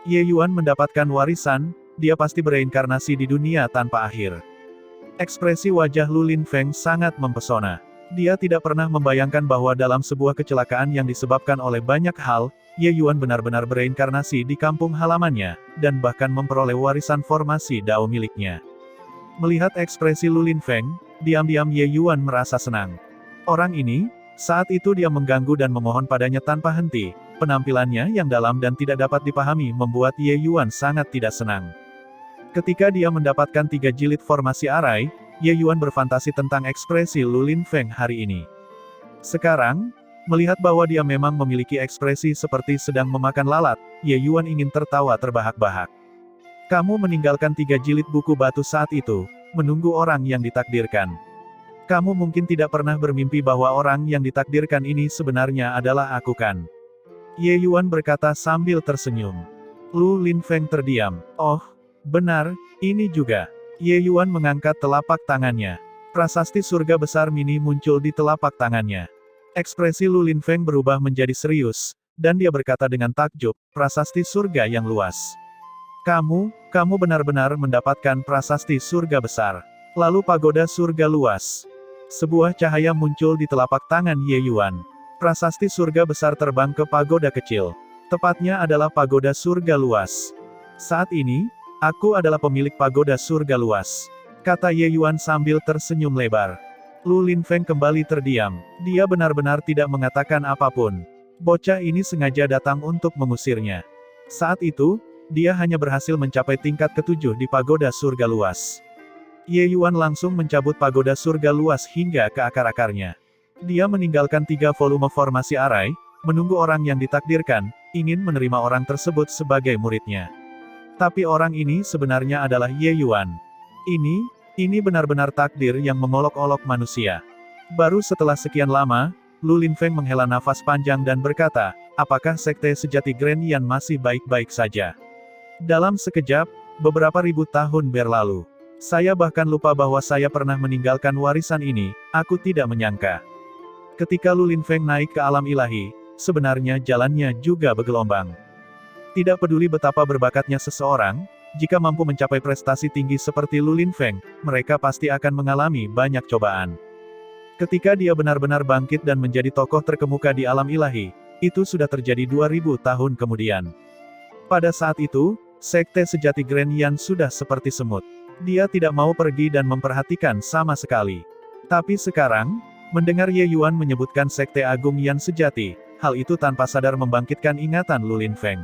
Ye Yuan mendapatkan warisan, dia pasti bereinkarnasi di dunia tanpa akhir. Ekspresi wajah Lu Linfeng sangat mempesona. Dia tidak pernah membayangkan bahwa dalam sebuah kecelakaan yang disebabkan oleh banyak hal, Ye Yuan benar-benar bereinkarnasi di kampung halamannya, dan bahkan memperoleh warisan formasi Dao miliknya. Melihat ekspresi Lu Linfeng, diam-diam Ye Yuan merasa senang. Orang ini, saat itu dia mengganggu dan memohon padanya tanpa henti, penampilannya yang dalam dan tidak dapat dipahami membuat Ye Yuan sangat tidak senang. Ketika dia mendapatkan 3 jilid formasi arai, Ye Yuan berfantasi tentang ekspresi Lu Linfeng hari ini. Sekarang, melihat bahwa dia memang memiliki ekspresi seperti sedang memakan lalat, Ye Yuan ingin tertawa terbahak-bahak. Kamu meninggalkan 3 jilid buku batu saat itu, menunggu orang yang ditakdirkan. Kamu mungkin tidak pernah bermimpi bahwa orang yang ditakdirkan ini sebenarnya adalah aku kan? Ye Yuan berkata sambil tersenyum. Lu Linfeng terdiam. Oh, benar, ini juga. Ye Yuan mengangkat telapak tangannya. Prasasti surga besar mini muncul di telapak tangannya. Ekspresi Lu Linfeng berubah menjadi serius, dan dia berkata dengan takjub, prasasti surga yang luas. Kamu benar-benar mendapatkan prasasti surga besar. Lalu pagoda surga luas. Sebuah cahaya muncul di telapak tangan Ye Yuan. Prasasti surga besar terbang ke pagoda kecil. Tepatnya adalah pagoda surga luas. Saat ini, aku adalah pemilik pagoda surga luas, kata Ye Yuan sambil tersenyum lebar. Lu Linfeng kembali terdiam. Dia benar-benar tidak mengatakan apapun. Bocah ini sengaja datang untuk mengusirnya. Saat itu, dia hanya berhasil mencapai tingkat ke-7 di pagoda surga luas. Ye Yuan langsung mencabut pagoda surga luas hingga ke akar-akarnya. Dia meninggalkan 3 volume formasi arai, menunggu orang yang ditakdirkan, ingin menerima orang tersebut sebagai muridnya. Tapi orang ini sebenarnya adalah Ye Yuan. Ini benar-benar takdir yang mengolok-olok manusia. Baru setelah sekian lama, Lu Linfeng menghela nafas panjang dan berkata, apakah sekte sejati Grand Yan masih baik-baik saja? Dalam sekejap, beberapa ribu tahun berlalu. Saya bahkan lupa bahwa saya pernah meninggalkan warisan ini, aku tidak menyangka. Ketika Lu Linfeng naik ke alam ilahi, sebenarnya jalannya juga bergelombang. Tidak peduli betapa berbakatnya seseorang, jika mampu mencapai prestasi tinggi seperti Lu Linfeng, mereka pasti akan mengalami banyak cobaan. Ketika dia benar-benar bangkit dan menjadi tokoh terkemuka di alam ilahi, itu sudah terjadi 2000 tahun kemudian. Pada saat itu, sekte sejati Grand Yan sudah seperti semut. Dia tidak mau pergi dan memperhatikan sama sekali. Tapi sekarang, mendengar Ye Yuan menyebutkan sekte agung Yan sejati, hal itu tanpa sadar membangkitkan ingatan Lu Linfeng.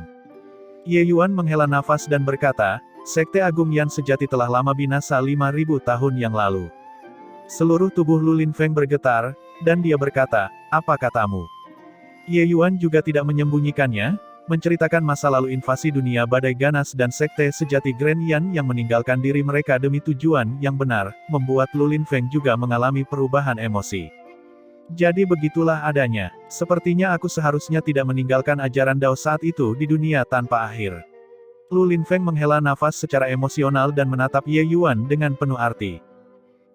Ye Yuan menghela nafas dan berkata, sekte agung Yan sejati telah lama binasa 5000 tahun yang lalu. Seluruh tubuh Lu Linfeng bergetar, dan dia berkata, apa katamu? Ye Yuan juga tidak menyembunyikannya, menceritakan masa lalu invasi dunia badai ganas dan sekte sejati Grand Yan yang meninggalkan diri mereka demi tujuan yang benar, membuat Lu Linfeng juga mengalami perubahan emosi. Jadi begitulah adanya. Sepertinya aku seharusnya tidak meninggalkan ajaran Dao saat itu di dunia tanpa akhir. Lu Linfeng menghela nafas secara emosional dan menatap Ye Yuan dengan penuh arti.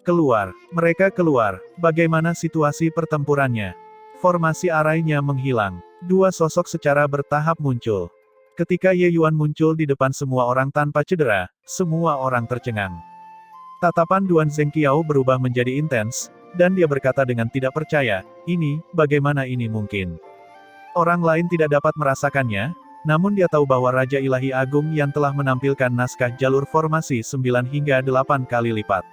Keluar. Mereka keluar. Bagaimana situasi pertempurannya? Formasi arainya menghilang. 2 sosok secara bertahap muncul. Ketika Ye Yuan muncul di depan semua orang tanpa cedera, semua orang tercengang. Tatapan Duan Zhengqiao berubah menjadi intens, dan dia berkata dengan tidak percaya, bagaimana ini mungkin? Orang lain tidak dapat merasakannya, namun dia tahu bahwa Raja Ilahi Agung yang telah menampilkan naskah jalur formasi 9 hingga 8 kali lipat.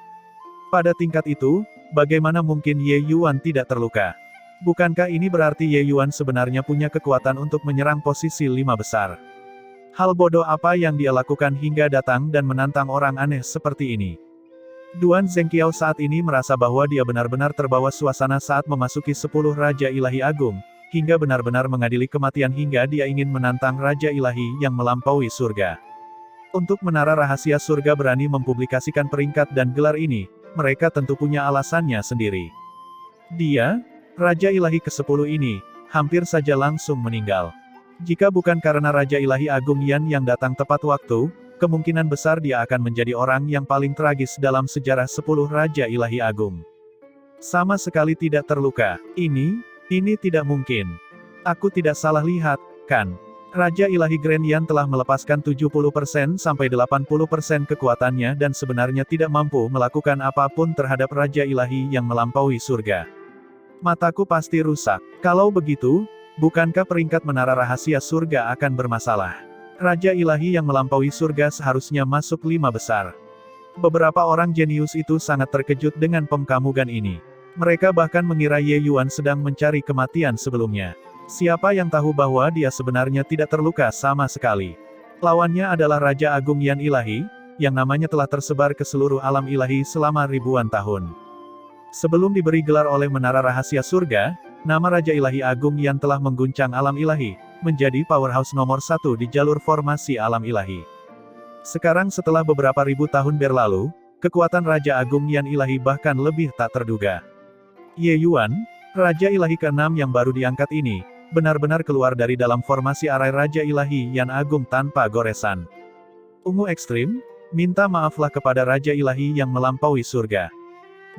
Pada tingkat itu, bagaimana mungkin Ye Yuan tidak terluka? Bukankah ini berarti Ye Yuan sebenarnya punya kekuatan untuk menyerang posisi 5 besar? Hal bodoh apa yang dia lakukan hingga datang dan menantang orang aneh seperti ini? Duan Zhengqiao saat ini merasa bahwa dia benar-benar terbawa suasana saat memasuki 10 Raja Ilahi Agung, hingga benar-benar mengadili kematian hingga dia ingin menantang Raja Ilahi yang melampaui surga. Untuk menara rahasia surga berani mempublikasikan peringkat dan gelar ini, mereka tentu punya alasannya sendiri. Dia, Raja Ilahi ke-10 ini, hampir saja langsung meninggal. Jika bukan karena Raja Ilahi Agung Yan yang datang tepat waktu, kemungkinan besar dia akan menjadi orang yang paling tragis dalam sejarah 10 Raja Ilahi Agung. Sama sekali tidak terluka. Ini tidak mungkin. Aku tidak salah lihat, kan? Raja Ilahi Grand Yan telah melepaskan 70% sampai 80% kekuatannya dan sebenarnya tidak mampu melakukan apapun terhadap Raja Ilahi yang melampaui surga. Mataku pasti rusak. Kalau begitu, bukankah peringkat menara rahasia surga akan bermasalah? Raja Ilahi yang melampaui surga seharusnya masuk 5 besar. Beberapa orang jenius itu sangat terkejut dengan pemkamugan ini. Mereka bahkan mengira Ye Yuan sedang mencari kematian sebelumnya. Siapa yang tahu bahwa dia sebenarnya tidak terluka sama sekali. Lawannya adalah Raja Agung Yan Ilahi, yang namanya telah tersebar ke seluruh alam ilahi selama ribuan tahun. Sebelum diberi gelar oleh Menara Rahasia Surga, nama Raja Ilahi Agung yang telah mengguncang alam ilahi, menjadi powerhouse nomor satu di jalur formasi alam ilahi. Sekarang setelah beberapa ribu tahun berlalu, kekuatan Raja Agung Yan Ilahi bahkan lebih tak terduga. Ye Yuan, Raja Ilahi ke-6 yang baru diangkat ini, benar-benar keluar dari dalam formasi arai Raja Ilahi Yan Agung tanpa goresan. Ungu ekstrim, minta maaflah kepada Raja Ilahi yang melampaui surga.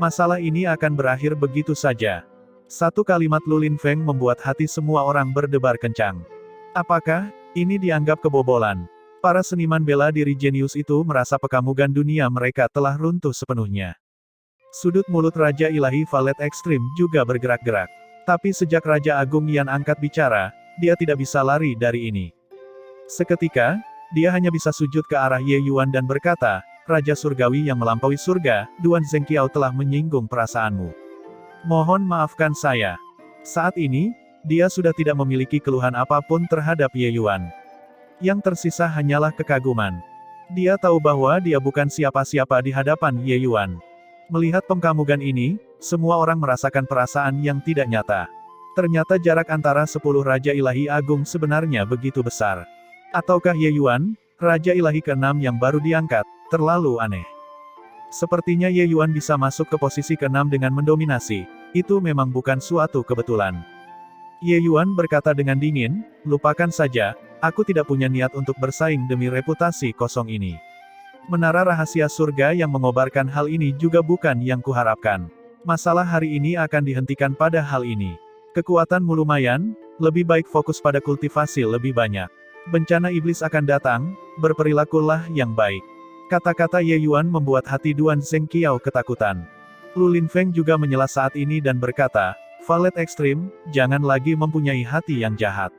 Masalah ini akan berakhir begitu saja. Satu kalimat Lulin Feng membuat hati semua orang berdebar kencang. Apakah ini dianggap kebobolan? Para seniman bela diri jenius itu merasa pekamugan dunia mereka telah runtuh sepenuhnya. Sudut mulut Raja Ilahi Valet Ekstrim juga bergerak-gerak. Tapi sejak Raja Agung Yan angkat bicara, dia tidak bisa lari dari ini. Seketika, dia hanya bisa sujud ke arah Ye Yuan dan berkata, Raja Surgawi yang melampaui surga, Duan Zhengqiao telah menyinggung perasaanmu. Mohon maafkan saya. Saat ini, dia sudah tidak memiliki keluhan apapun terhadap Ye Yuan. Yang tersisa hanyalah kekaguman. Dia tahu bahwa dia bukan siapa-siapa di hadapan Ye Yuan. Melihat pengkamugan ini, semua orang merasakan perasaan yang tidak nyata. Ternyata jarak antara 10 Raja Ilahi Agung sebenarnya begitu besar. Ataukah Ye Yuan, Raja Ilahi ke-6 yang baru diangkat, terlalu aneh. Sepertinya Ye Yuan bisa masuk ke posisi ke-6 dengan mendominasi, itu memang bukan suatu kebetulan. Ye Yuan berkata dengan dingin, lupakan saja, aku tidak punya niat untuk bersaing demi reputasi kosong ini. Menara Rahasia Surga yang mengobarkan hal ini juga bukan yang kuharapkan. Masalah hari ini akan dihentikan pada hal ini. Kekuatanmu lumayan, lebih baik fokus pada kultivasi lebih banyak. Bencana iblis akan datang, berperilakulah yang baik. Kata-kata Ye Yuan membuat hati Duan Zhengqiao ketakutan. Lulin Feng juga menyela saat ini dan berkata, Valet Ekstrim, jangan lagi mempunyai hati yang jahat.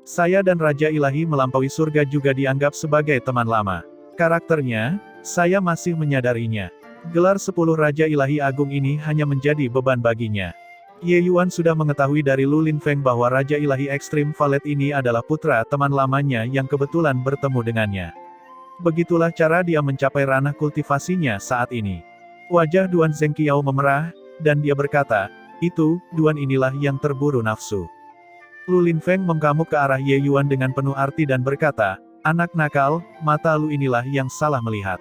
Saya dan Raja Ilahi melampaui surga juga dianggap sebagai teman lama. Karakternya, saya masih menyadarinya. Gelar 10 Raja Ilahi Agung ini hanya menjadi beban baginya. Ye Yuan sudah mengetahui dari Lulin Feng bahwa Raja Ilahi Ekstrim Valet ini adalah putra teman lamanya yang kebetulan bertemu dengannya. Begitulah cara dia mencapai ranah kultivasinya saat ini. Wajah Duan Zhengqiao memerah, dan dia berkata, itu, Duan inilah yang terburu nafsu. Lulin Feng mengamuk ke arah Ye Yuan dengan penuh arti dan berkata, anak nakal, mata lu inilah yang salah melihat.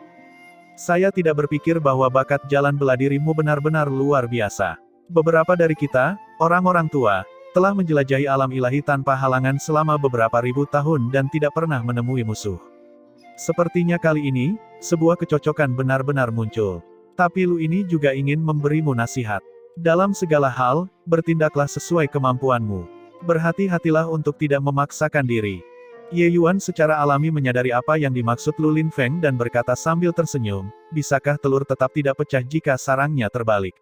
Saya tidak berpikir bahwa bakat jalan bela dirimu benar-benar luar biasa. Beberapa dari kita, orang-orang tua, telah menjelajahi alam ilahi tanpa halangan selama beberapa ribu tahun dan tidak pernah menemui musuh. Sepertinya kali ini, sebuah kecocokan benar-benar muncul. Tapi lu ini juga ingin memberimu nasihat. Dalam segala hal, bertindaklah sesuai kemampuanmu. Berhati-hatilah untuk tidak memaksakan diri. Ye Yuan secara alami menyadari apa yang dimaksud Lulin Feng dan berkata sambil tersenyum, bisakah telur tetap tidak pecah jika sarangnya terbalik?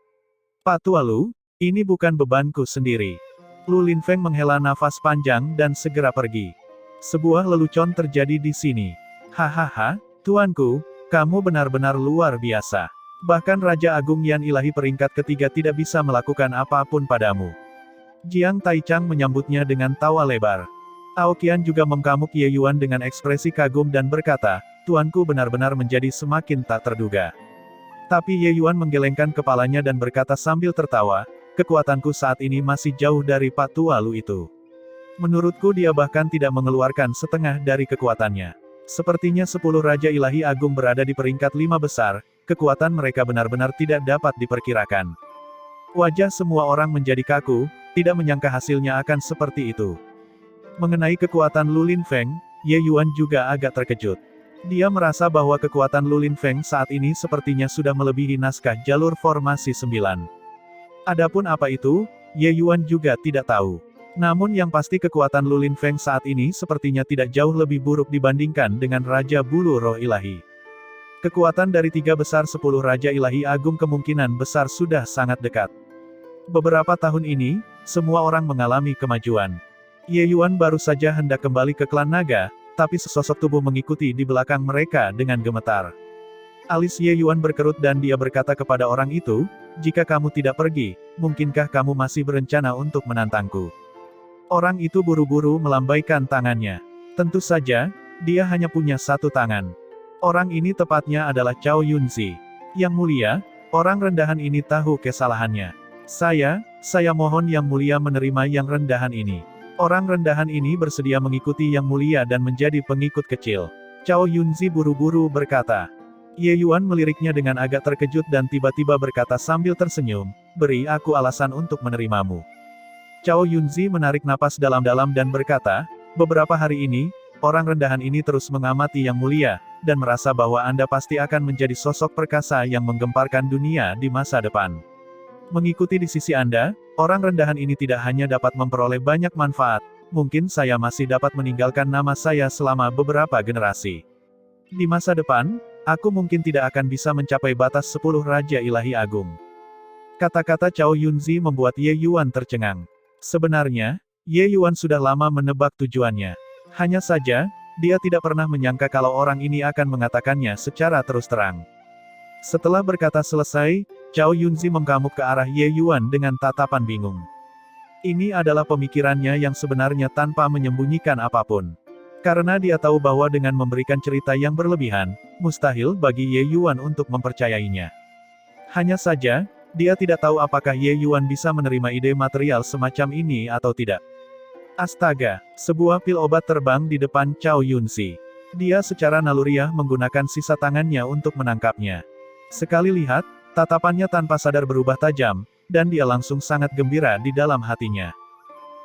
Pak Tua Lu, ini bukan bebanku sendiri. Lulin Feng menghela nafas panjang dan segera pergi. Sebuah lelucon terjadi di sini. Hahaha, tuanku, kamu benar-benar luar biasa. Bahkan Raja Agung Yan Ilahi peringkat ketiga tidak bisa melakukan apapun padamu. Jiang Taichang menyambutnya dengan tawa lebar. Aoqian juga mengamuk Ye Yuan dengan ekspresi kagum dan berkata, tuanku benar-benar menjadi semakin tak terduga. Tapi Ye Yuan menggelengkan kepalanya dan berkata sambil tertawa, kekuatanku saat ini masih jauh dari Pak Tua Lu itu. Menurutku dia bahkan tidak mengeluarkan setengah dari kekuatannya. Sepertinya 10 Raja Ilahi Agung berada di peringkat 5 besar, kekuatan mereka benar-benar tidak dapat diperkirakan. Wajah semua orang menjadi kaku, tidak menyangka hasilnya akan seperti itu. Mengenai kekuatan Lulin Feng, Ye Yuan juga agak terkejut. Dia merasa bahwa kekuatan Lulin Feng saat ini sepertinya sudah melebihi naskah jalur formasi 9. Adapun apa itu, Ye Yuan juga tidak tahu. Namun yang pasti kekuatan Lulin Feng saat ini sepertinya tidak jauh lebih buruk dibandingkan dengan Raja Bulu Roh Ilahi. Kekuatan dari 3 besar 10 Raja Ilahi Agung kemungkinan besar sudah sangat dekat. Beberapa tahun ini, semua orang mengalami kemajuan. Ye Yuan baru saja hendak kembali ke klan naga, tapi sesosok tubuh mengikuti di belakang mereka dengan gemetar. Alis Ye Yuan berkerut dan dia berkata kepada orang itu, jika kamu tidak pergi, mungkinkah kamu masih berencana untuk menantangku? Orang itu buru-buru melambaikan tangannya. Tentu saja, dia hanya punya satu tangan. Orang ini tepatnya adalah Cao Yunzi. Yang mulia, orang rendahan ini tahu kesalahannya. Saya mohon Yang Mulia menerima yang rendahan ini. Orang rendahan ini bersedia mengikuti Yang Mulia dan menjadi pengikut kecil. Cao Yunzi buru-buru berkata. Ye Yuan meliriknya dengan agak terkejut dan tiba-tiba berkata sambil tersenyum, beri aku alasan untuk menerimamu. Cao Yunzi menarik napas dalam-dalam dan berkata, beberapa hari ini, orang rendahan ini terus mengamati Yang Mulia, dan merasa bahwa Anda pasti akan menjadi sosok perkasa yang menggemparkan dunia di masa depan. Mengikuti di sisi Anda, orang rendahan ini tidak hanya dapat memperoleh banyak manfaat, mungkin saya masih dapat meninggalkan nama saya selama beberapa generasi. Di masa depan, aku mungkin tidak akan bisa mencapai batas 10 Raja Ilahi Agung. Kata-kata Cao Yunzi membuat Ye Yuan tercengang. Sebenarnya, Ye Yuan sudah lama menebak tujuannya. Hanya saja, dia tidak pernah menyangka kalau orang ini akan mengatakannya secara terus terang. Setelah berkata selesai, Cao Yunzi mengamuk ke arah Ye Yuan dengan tatapan bingung. Ini adalah pemikirannya yang sebenarnya tanpa menyembunyikan apapun. Karena dia tahu bahwa dengan memberikan cerita yang berlebihan, mustahil bagi Ye Yuan untuk mempercayainya. Hanya saja, dia tidak tahu apakah Ye Yuan bisa menerima ide material semacam ini atau tidak. Astaga, sebuah pil obat terbang di depan Cao Yunzi. Dia secara naluriah menggunakan sisa tangannya untuk menangkapnya. Sekali lihat, tatapannya tanpa sadar berubah tajam, dan dia langsung sangat gembira di dalam hatinya.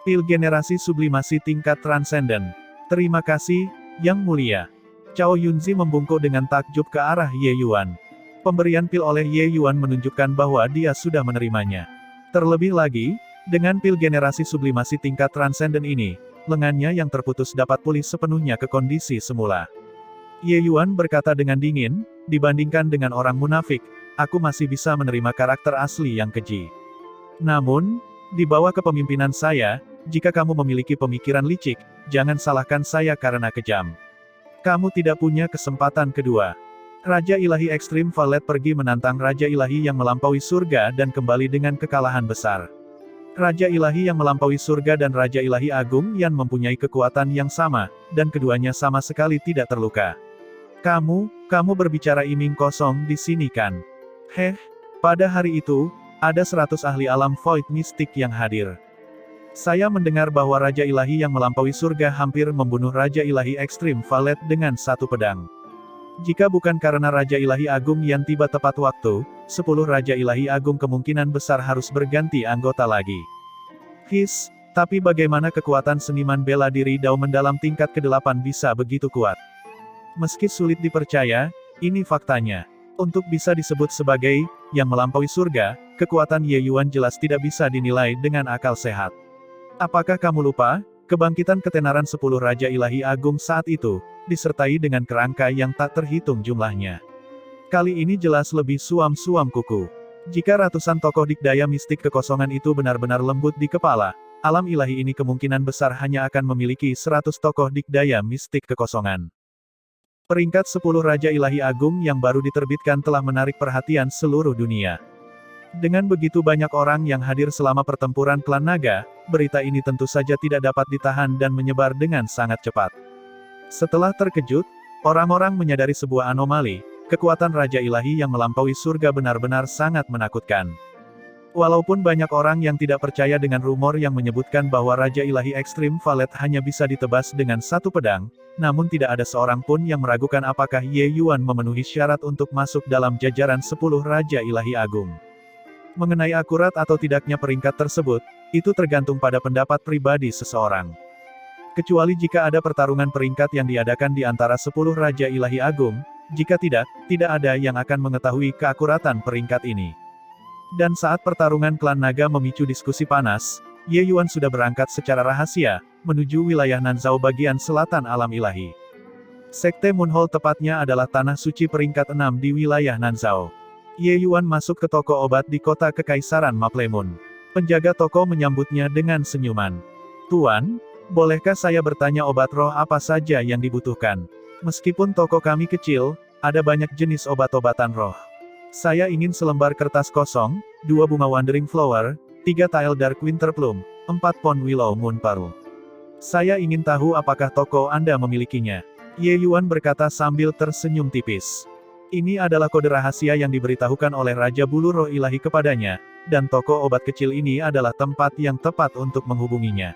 Pil generasi sublimasi tingkat transenden. Terima kasih, Yang Mulia. Cao Yunzi membungkuk dengan takjub ke arah Ye Yuan. Pemberian pil oleh Ye Yuan menunjukkan bahwa dia sudah menerimanya. Terlebih lagi, dengan pil generasi sublimasi tingkat transenden ini, lengannya yang terputus dapat pulih sepenuhnya ke kondisi semula. Ye Yuan berkata dengan dingin, dibandingkan dengan orang munafik, aku masih bisa menerima karakter asli yang keji. Namun, di bawah kepemimpinan saya, jika kamu memiliki pemikiran licik, jangan salahkan saya karena kejam. Kamu tidak punya kesempatan kedua. Raja Ilahi Ekstrim Valet pergi menantang Raja Ilahi yang melampaui surga dan kembali dengan kekalahan besar. Raja Ilahi yang melampaui surga dan Raja Ilahi Agung yang mempunyai kekuatan yang sama, dan keduanya sama sekali tidak terluka. Kamu berbicara iming kosong di sini kan? Pada hari itu, ada 100 ahli alam void mistik yang hadir. Saya mendengar bahwa Raja Ilahi yang melampaui surga hampir membunuh Raja Ilahi Ekstrim Valet dengan satu pedang. Jika bukan karena Raja Ilahi Agung yang tiba tepat waktu, 10 Raja Ilahi Agung kemungkinan besar harus berganti anggota lagi. Tapi bagaimana kekuatan seniman bela diri Dao mendalam tingkat ke-8 bisa begitu kuat? Meski sulit dipercaya, ini faktanya. Untuk bisa disebut sebagai yang melampaui surga, kekuatan Ye Yuan jelas tidak bisa dinilai dengan akal sehat. Apakah kamu lupa, kebangkitan ketenaran 10 Raja Ilahi Agung saat itu, disertai dengan kerangka yang tak terhitung jumlahnya. Kali ini jelas lebih suam-suam kuku. Jika ratusan tokoh dikdaya mistik kekosongan itu benar-benar lembut di kepala, alam ilahi ini kemungkinan besar hanya akan memiliki 100 tokoh dikdaya mistik kekosongan. Peringkat 10 Raja Ilahi Agung yang baru diterbitkan telah menarik perhatian seluruh dunia. Dengan begitu banyak orang yang hadir selama pertempuran klan naga, berita ini tentu saja tidak dapat ditahan dan menyebar dengan sangat cepat. Setelah terkejut, orang-orang menyadari sebuah anomali, kekuatan Raja Ilahi yang melampaui surga benar-benar sangat menakutkan. Walaupun banyak orang yang tidak percaya dengan rumor yang menyebutkan bahwa Raja Ilahi Ekstrim Valet hanya bisa ditebas dengan satu pedang, namun tidak ada seorang pun yang meragukan apakah Ye Yuan memenuhi syarat untuk masuk dalam jajaran 10 Raja Ilahi Agung. Mengenai akurat atau tidaknya peringkat tersebut, itu tergantung pada pendapat pribadi seseorang. Kecuali jika ada pertarungan peringkat yang diadakan di antara 10 Raja Ilahi Agung, jika tidak ada yang akan mengetahui keakuratan peringkat ini. Dan saat pertarungan klan naga memicu diskusi panas, Ye Yuan sudah berangkat secara rahasia, menuju wilayah Nanzhao bagian selatan alam ilahi. Sekte Moonhole tepatnya adalah tanah suci peringkat 6 di wilayah Nanzhao. Ye Yuan masuk ke toko obat di kota Kekaisaran Maplemun. Penjaga toko menyambutnya dengan senyuman. Tuan, bolehkah saya bertanya obat roh apa saja yang dibutuhkan? Meskipun toko kami kecil, ada banyak jenis obat-obatan roh. Saya ingin selembar kertas kosong, 2 bunga Wandering Flower, 3 tile Dark Winter Plum, 4 pon Willow Moon Pearl. Saya ingin tahu apakah toko Anda memilikinya. Ye Yuan berkata sambil tersenyum tipis. Ini adalah kode rahasia yang diberitahukan oleh Raja Bulu Roh Ilahi kepadanya, dan toko obat kecil ini adalah tempat yang tepat untuk menghubunginya.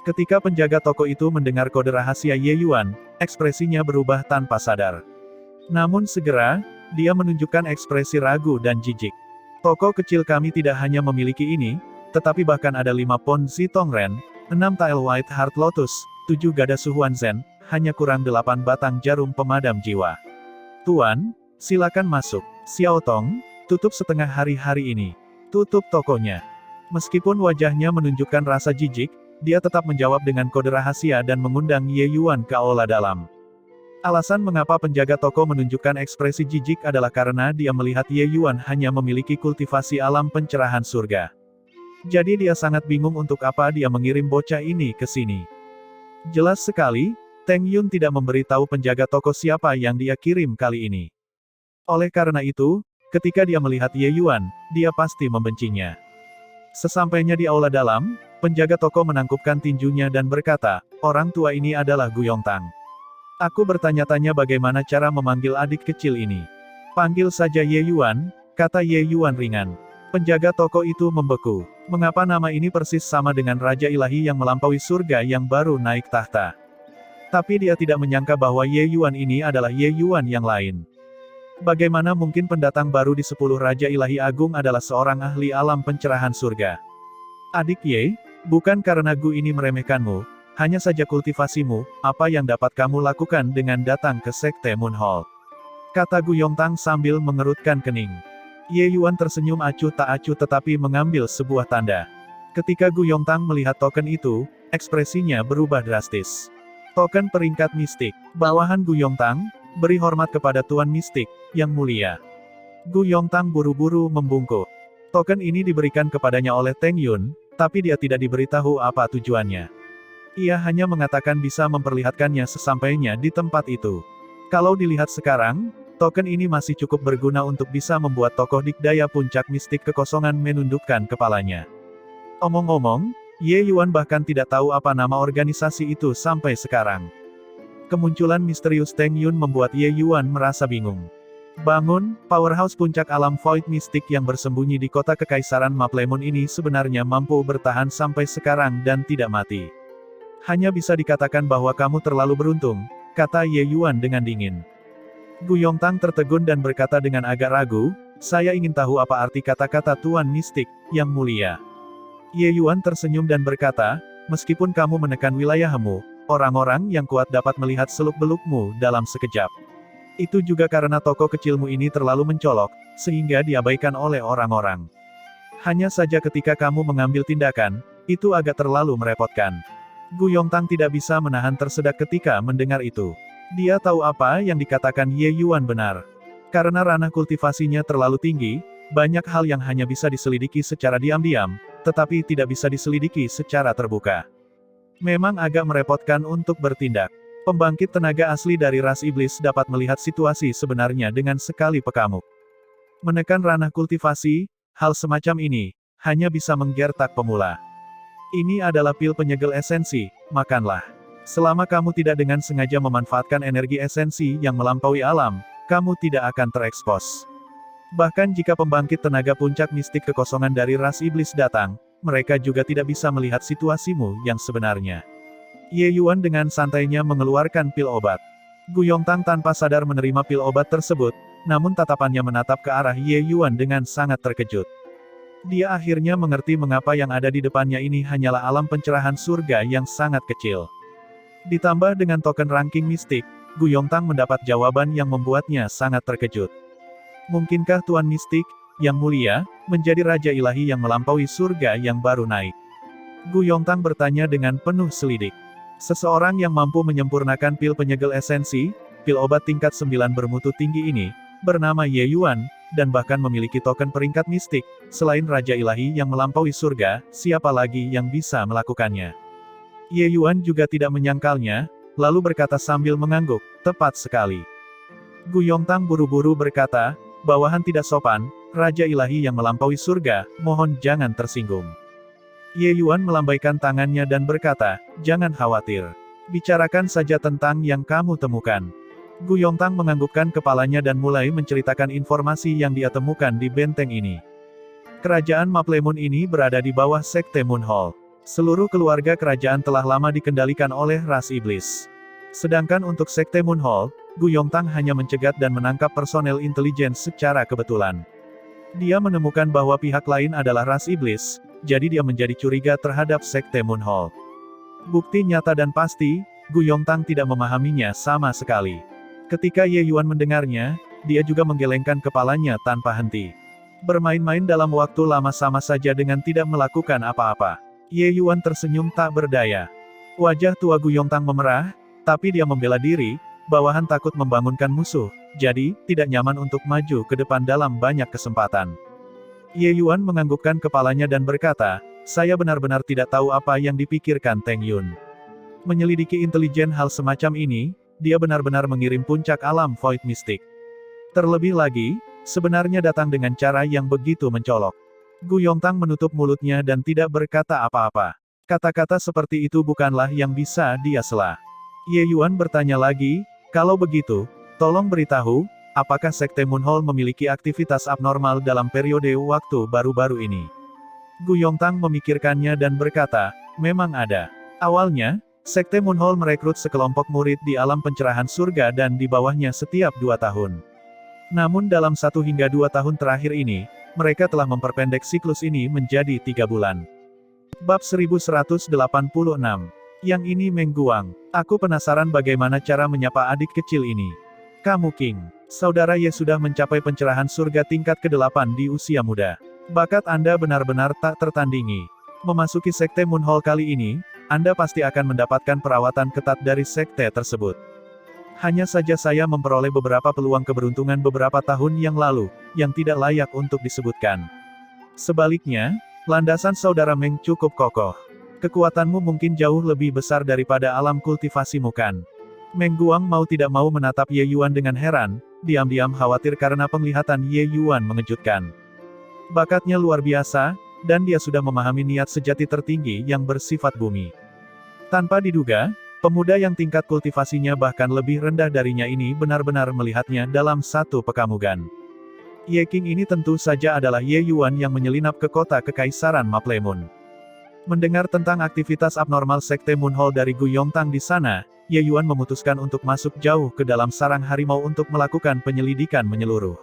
Ketika penjaga toko itu mendengar kode rahasia Ye Yuan, ekspresinya berubah tanpa sadar. Namun segera, dia menunjukkan ekspresi ragu dan jijik. Toko kecil kami tidak hanya memiliki ini, tetapi bahkan ada 5 pon Zitongren, 6 tael White Heart Lotus, 7 gada Suhuan Zen, hanya kurang 8 batang jarum pemadam jiwa. Tuan, silakan masuk. Xiao Tong, tutup setengah hari ini. Tutup tokonya. Meskipun wajahnya menunjukkan rasa jijik, dia tetap menjawab dengan kode rahasia dan mengundang Ye Yuan ke aula dalam. Alasan mengapa penjaga toko menunjukkan ekspresi jijik adalah karena dia melihat Ye Yuan hanya memiliki kultivasi alam pencerahan surga. Jadi dia sangat bingung untuk apa dia mengirim bocah ini ke sini. Jelas sekali, Teng Yun tidak memberitahu penjaga toko siapa yang dia kirim kali ini. Oleh karena itu, ketika dia melihat Ye Yuan, dia pasti membencinya. Sesampainya di aula dalam, penjaga toko menangkupkan tinjunya dan berkata, orang tua ini adalah Gu Yongtang. Aku bertanya-tanya bagaimana cara memanggil adik kecil ini. Panggil saja Ye Yuan, kata Ye Yuan ringan. Penjaga toko itu membeku. Mengapa nama ini persis sama dengan Raja Ilahi yang melampaui surga yang baru naik tahta? Tapi dia tidak menyangka bahwa Ye Yuan ini adalah Ye Yuan yang lain. Bagaimana mungkin pendatang baru di 10 Raja Ilahi Agung adalah seorang ahli alam pencerahan surga? Adik Ye, bukan karena Gu ini meremehkanmu, hanya saja kultivasimu, apa yang dapat kamu lakukan dengan datang ke Sekte Moon Hall? Kata Gu Yongtang sambil mengerutkan kening. Ye Yuan tersenyum acuh tak acuh tetapi mengambil sebuah tanda. Ketika Gu Yongtang melihat token itu, ekspresinya berubah drastis. Token peringkat mistik, bawahan Gu Yongtang, beri hormat kepada Tuan Mistik, yang mulia. Gu Yongtang buru-buru membungkuk. Token ini diberikan kepadanya oleh Teng Yun, tapi dia tidak diberitahu apa tujuannya. Ia hanya mengatakan bisa memperlihatkannya sesampainya di tempat itu. Kalau dilihat sekarang, token ini masih cukup berguna untuk bisa membuat tokoh dikdaya puncak mistik kekosongan menundukkan kepalanya. Omong-omong, Ye Yuan bahkan tidak tahu apa nama organisasi itu sampai sekarang. Kemunculan misterius Teng Yun membuat Ye Yuan merasa bingung. Bangun, powerhouse puncak alam void mistik yang bersembunyi di kota kekaisaran Maplemon ini sebenarnya mampu bertahan sampai sekarang dan tidak mati. Hanya bisa dikatakan bahwa kamu terlalu beruntung, kata Ye Yuan dengan dingin. Gu Yongtang tertegun dan berkata dengan agak ragu, saya ingin tahu apa arti kata-kata Tuan Mistik, yang mulia. Ye Yuan tersenyum dan berkata, meskipun kamu menekan wilayahmu, orang-orang yang kuat dapat melihat seluk-belukmu dalam sekejap. Itu juga karena toko kecilmu ini terlalu mencolok, sehingga diabaikan oleh orang-orang. Hanya saja ketika kamu mengambil tindakan, itu agak terlalu merepotkan. Gu Yongtang tidak bisa menahan tersedak ketika mendengar itu. Dia tahu apa yang dikatakan Ye Yuan benar. Karena ranah kultivasinya terlalu tinggi, banyak hal yang hanya bisa diselidiki secara diam-diam, tetapi tidak bisa diselidiki secara terbuka. Memang agak merepotkan untuk bertindak. Pembangkit tenaga asli dari ras iblis dapat melihat situasi sebenarnya dengan sekali pekamuk. Menekan ranah kultivasi, hal semacam ini, hanya bisa menggertak pemula. Ini adalah pil penyegel esensi, makanlah. Selama kamu tidak dengan sengaja memanfaatkan energi esensi yang melampaui alam, kamu tidak akan terekspos. Bahkan jika pembangkit tenaga puncak mistik kekosongan dari ras iblis datang, mereka juga tidak bisa melihat situasimu yang sebenarnya. Ye Yuan dengan santainya mengeluarkan pil obat. Gu Yongtang tanpa sadar menerima pil obat tersebut, namun tatapannya menatap ke arah Ye Yuan dengan sangat terkejut. Dia akhirnya mengerti mengapa yang ada di depannya ini hanyalah alam pencerahan surga yang sangat kecil. Ditambah dengan token ranking mistik, Gu Yongtang mendapat jawaban yang membuatnya sangat terkejut. Mungkinkah Tuan Mistik, yang mulia, menjadi Raja Ilahi yang melampaui surga yang baru naik? Gu Yongtang bertanya dengan penuh selidik. Seseorang yang mampu menyempurnakan pil penyegel esensi, pil obat tingkat 9 bermutu tinggi ini, bernama Ye Yuan, dan bahkan memiliki token peringkat mistik, selain Raja Ilahi yang melampaui surga, siapa lagi yang bisa melakukannya? Ye Yuan juga tidak menyangkalnya, lalu berkata sambil mengangguk, tepat sekali. Gu Yongtang buru-buru berkata, bawahan tidak sopan, Raja Ilahi yang melampaui surga, mohon jangan tersinggung. Ye Yuan melambaikan tangannya dan berkata, jangan khawatir. Bicarakan saja tentang yang kamu temukan. Gu Yongtang menganggukkan kepalanya dan mulai menceritakan informasi yang dia temukan di benteng ini. Kerajaan Maplemun ini berada di bawah Sekte Moon Hall. Seluruh keluarga kerajaan telah lama dikendalikan oleh ras iblis. Sedangkan untuk Sekte Moon Hall, Gu Yongtang hanya mencegat dan menangkap personel intelijen secara kebetulan. Dia menemukan bahwa pihak lain adalah ras iblis, jadi dia menjadi curiga terhadap Sekte Moon Hall. Bukti nyata dan pasti, Gu Yongtang tidak memahaminya sama sekali. Ketika Ye Yuan mendengarnya, dia juga menggelengkan kepalanya tanpa henti. Bermain-main dalam waktu lama sama saja dengan tidak melakukan apa-apa. Ye Yuan tersenyum tak berdaya. Wajah tua Gu Yongtang memerah, tapi dia membela diri, bawahan takut membangunkan musuh, jadi, tidak nyaman untuk maju ke depan dalam banyak kesempatan. Ye Yuan menganggukkan kepalanya dan berkata, saya benar-benar tidak tahu apa yang dipikirkan Teng Yun. Menyelidiki intelijen hal semacam ini, dia benar-benar mengirim puncak alam Void Mystic. Terlebih lagi, sebenarnya datang dengan cara yang begitu mencolok. Gu Yongtang menutup mulutnya dan tidak berkata apa-apa. Kata-kata seperti itu bukanlah yang bisa dia sela. Ye Yuan bertanya lagi, kalau begitu, tolong beritahu, apakah Sekte Moon Hall memiliki aktivitas abnormal dalam periode waktu baru-baru ini? Gu Yongtang memikirkannya dan berkata, memang ada. Awalnya, Sekte Moon Hall merekrut sekelompok murid di alam pencerahan surga dan di bawahnya setiap 2 tahun. Namun dalam 1 hingga 2 tahun terakhir ini, mereka telah memperpendek siklus ini menjadi 3 bulan. Bab 1186. Yang ini Meng Guang. Aku penasaran bagaimana cara menyapa adik kecil ini. Kamu King. Saudara Ye sudah mencapai pencerahan surga tingkat ke-8 di usia muda. Bakat Anda benar-benar tak tertandingi. Memasuki Sekte Moon Hall kali ini, Anda pasti akan mendapatkan perawatan ketat dari sekte tersebut. Hanya saja saya memperoleh beberapa peluang keberuntungan beberapa tahun yang lalu, yang tidak layak untuk disebutkan. Sebaliknya, landasan saudara Meng cukup kokoh. Kekuatanmu mungkin jauh lebih besar daripada alam kultivasimu kan? Meng Guang mau tidak mau menatap Ye Yuan dengan heran, diam-diam khawatir karena penglihatan Ye Yuan mengejutkan. Bakatnya luar biasa, dan dia sudah memahami niat sejati tertinggi yang bersifat bumi. Tanpa diduga, pemuda yang tingkat kultivasinya bahkan lebih rendah darinya ini benar-benar melihatnya dalam satu pekamugan. Ye King ini tentu saja adalah Ye Yuan yang menyelinap ke kota Kekaisaran Maplemun. Mendengar tentang aktivitas abnormal Sekte Moon Hall dari Gu Yongtang di sana, Ye Yuan memutuskan untuk masuk jauh ke dalam sarang harimau untuk melakukan penyelidikan menyeluruh.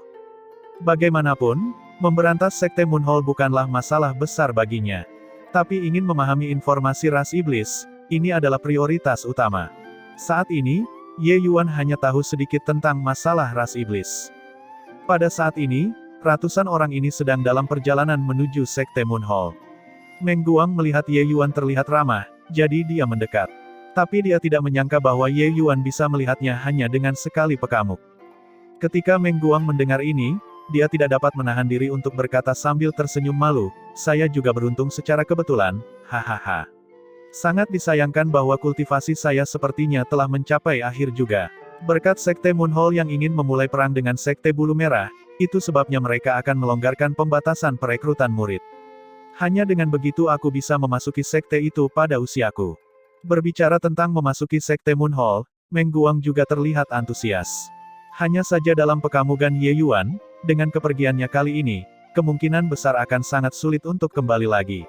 Bagaimanapun, memberantas Sekte Moon Hall bukanlah masalah besar baginya. Tapi ingin memahami informasi ras iblis, ini adalah prioritas utama. Saat ini, Ye Yuan hanya tahu sedikit tentang masalah ras iblis. Pada saat ini, ratusan orang ini sedang dalam perjalanan menuju Sekte Moon Hall. Meng Guang melihat Ye Yuan terlihat ramah, jadi dia mendekat. Tapi dia tidak menyangka bahwa Ye Yuan bisa melihatnya hanya dengan sekali pekamuk. Ketika Meng Guang mendengar ini, dia tidak dapat menahan diri untuk berkata sambil tersenyum malu, saya juga beruntung secara kebetulan, hahaha. Sangat disayangkan bahwa kultivasi saya sepertinya telah mencapai akhir juga. Berkat Sekte Moon Hall yang ingin memulai perang dengan Sekte Bulu Merah, itu sebabnya mereka akan melonggarkan pembatasan perekrutan murid. Hanya dengan begitu aku bisa memasuki sekte itu pada usiaku. Berbicara tentang memasuki Sekte Moon Hall, Meng Guang juga terlihat antusias. Hanya saja dalam pekamugan Ye Yuan, dengan kepergiannya kali ini, kemungkinan besar akan sangat sulit untuk kembali lagi.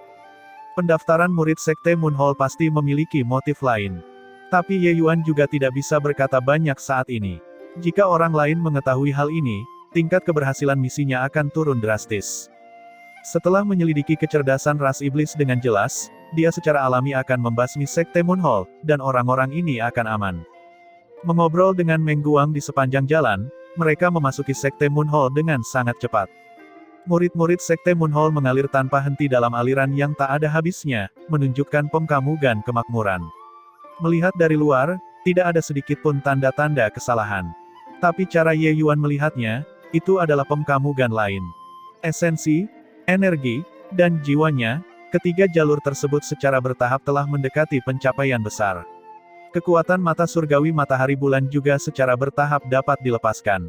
Pendaftaran murid Sekte Moon Hall pasti memiliki motif lain. Tapi Ye Yuan juga tidak bisa berkata banyak saat ini. Jika orang lain mengetahui hal ini, tingkat keberhasilan misinya akan turun drastis. Setelah menyelidiki kecerdasan ras iblis dengan jelas, dia secara alami akan membasmi Sekte Moon Hall, dan orang-orang ini akan aman. Mengobrol dengan Meng Guang di sepanjang jalan, mereka memasuki Sekte Moon Hall dengan sangat cepat. Murid-murid Sekte Moon Hall mengalir tanpa henti dalam aliran yang tak ada habisnya, menunjukkan pemkamugan kemakmuran. Melihat dari luar, tidak ada sedikit pun tanda-tanda kesalahan. Tapi cara Ye Yuan melihatnya, itu adalah pemkamugan lain. Esensi, energi, dan jiwanya, ketiga jalur tersebut secara bertahap telah mendekati pencapaian besar. Kekuatan mata surgawi matahari bulan juga secara bertahap dapat dilepaskan.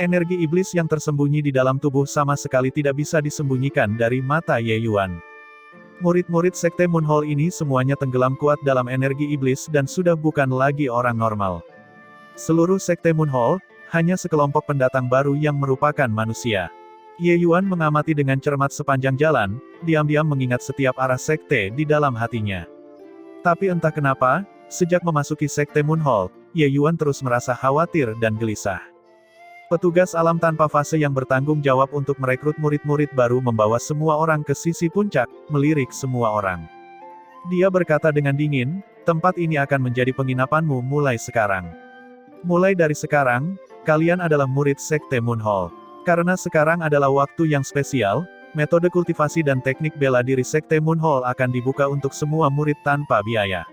Energi iblis yang tersembunyi di dalam tubuh sama sekali tidak bisa disembunyikan dari mata Ye Yuan. Murid-murid Sekte Moonhole ini semuanya tenggelam kuat dalam energi iblis dan sudah bukan lagi orang normal. Seluruh Sekte Moonhole, hanya sekelompok pendatang baru yang merupakan manusia. Ye Yuan mengamati dengan cermat sepanjang jalan, diam-diam mengingat setiap arah sekte di dalam hatinya. Tapi entah kenapa, sejak memasuki Sekte Moonhole, Ye Yuan terus merasa khawatir dan gelisah. Petugas alam tanpa fase yang bertanggung jawab untuk merekrut murid-murid baru membawa semua orang ke sisi puncak, melirik semua orang. Dia berkata dengan dingin, tempat ini akan menjadi penginapanmu mulai sekarang. Mulai dari sekarang, kalian adalah murid Sekte Moonhole. Karena sekarang adalah waktu yang spesial, metode kultivasi dan teknik bela diri Sekte Moonhole akan dibuka untuk semua murid tanpa biaya.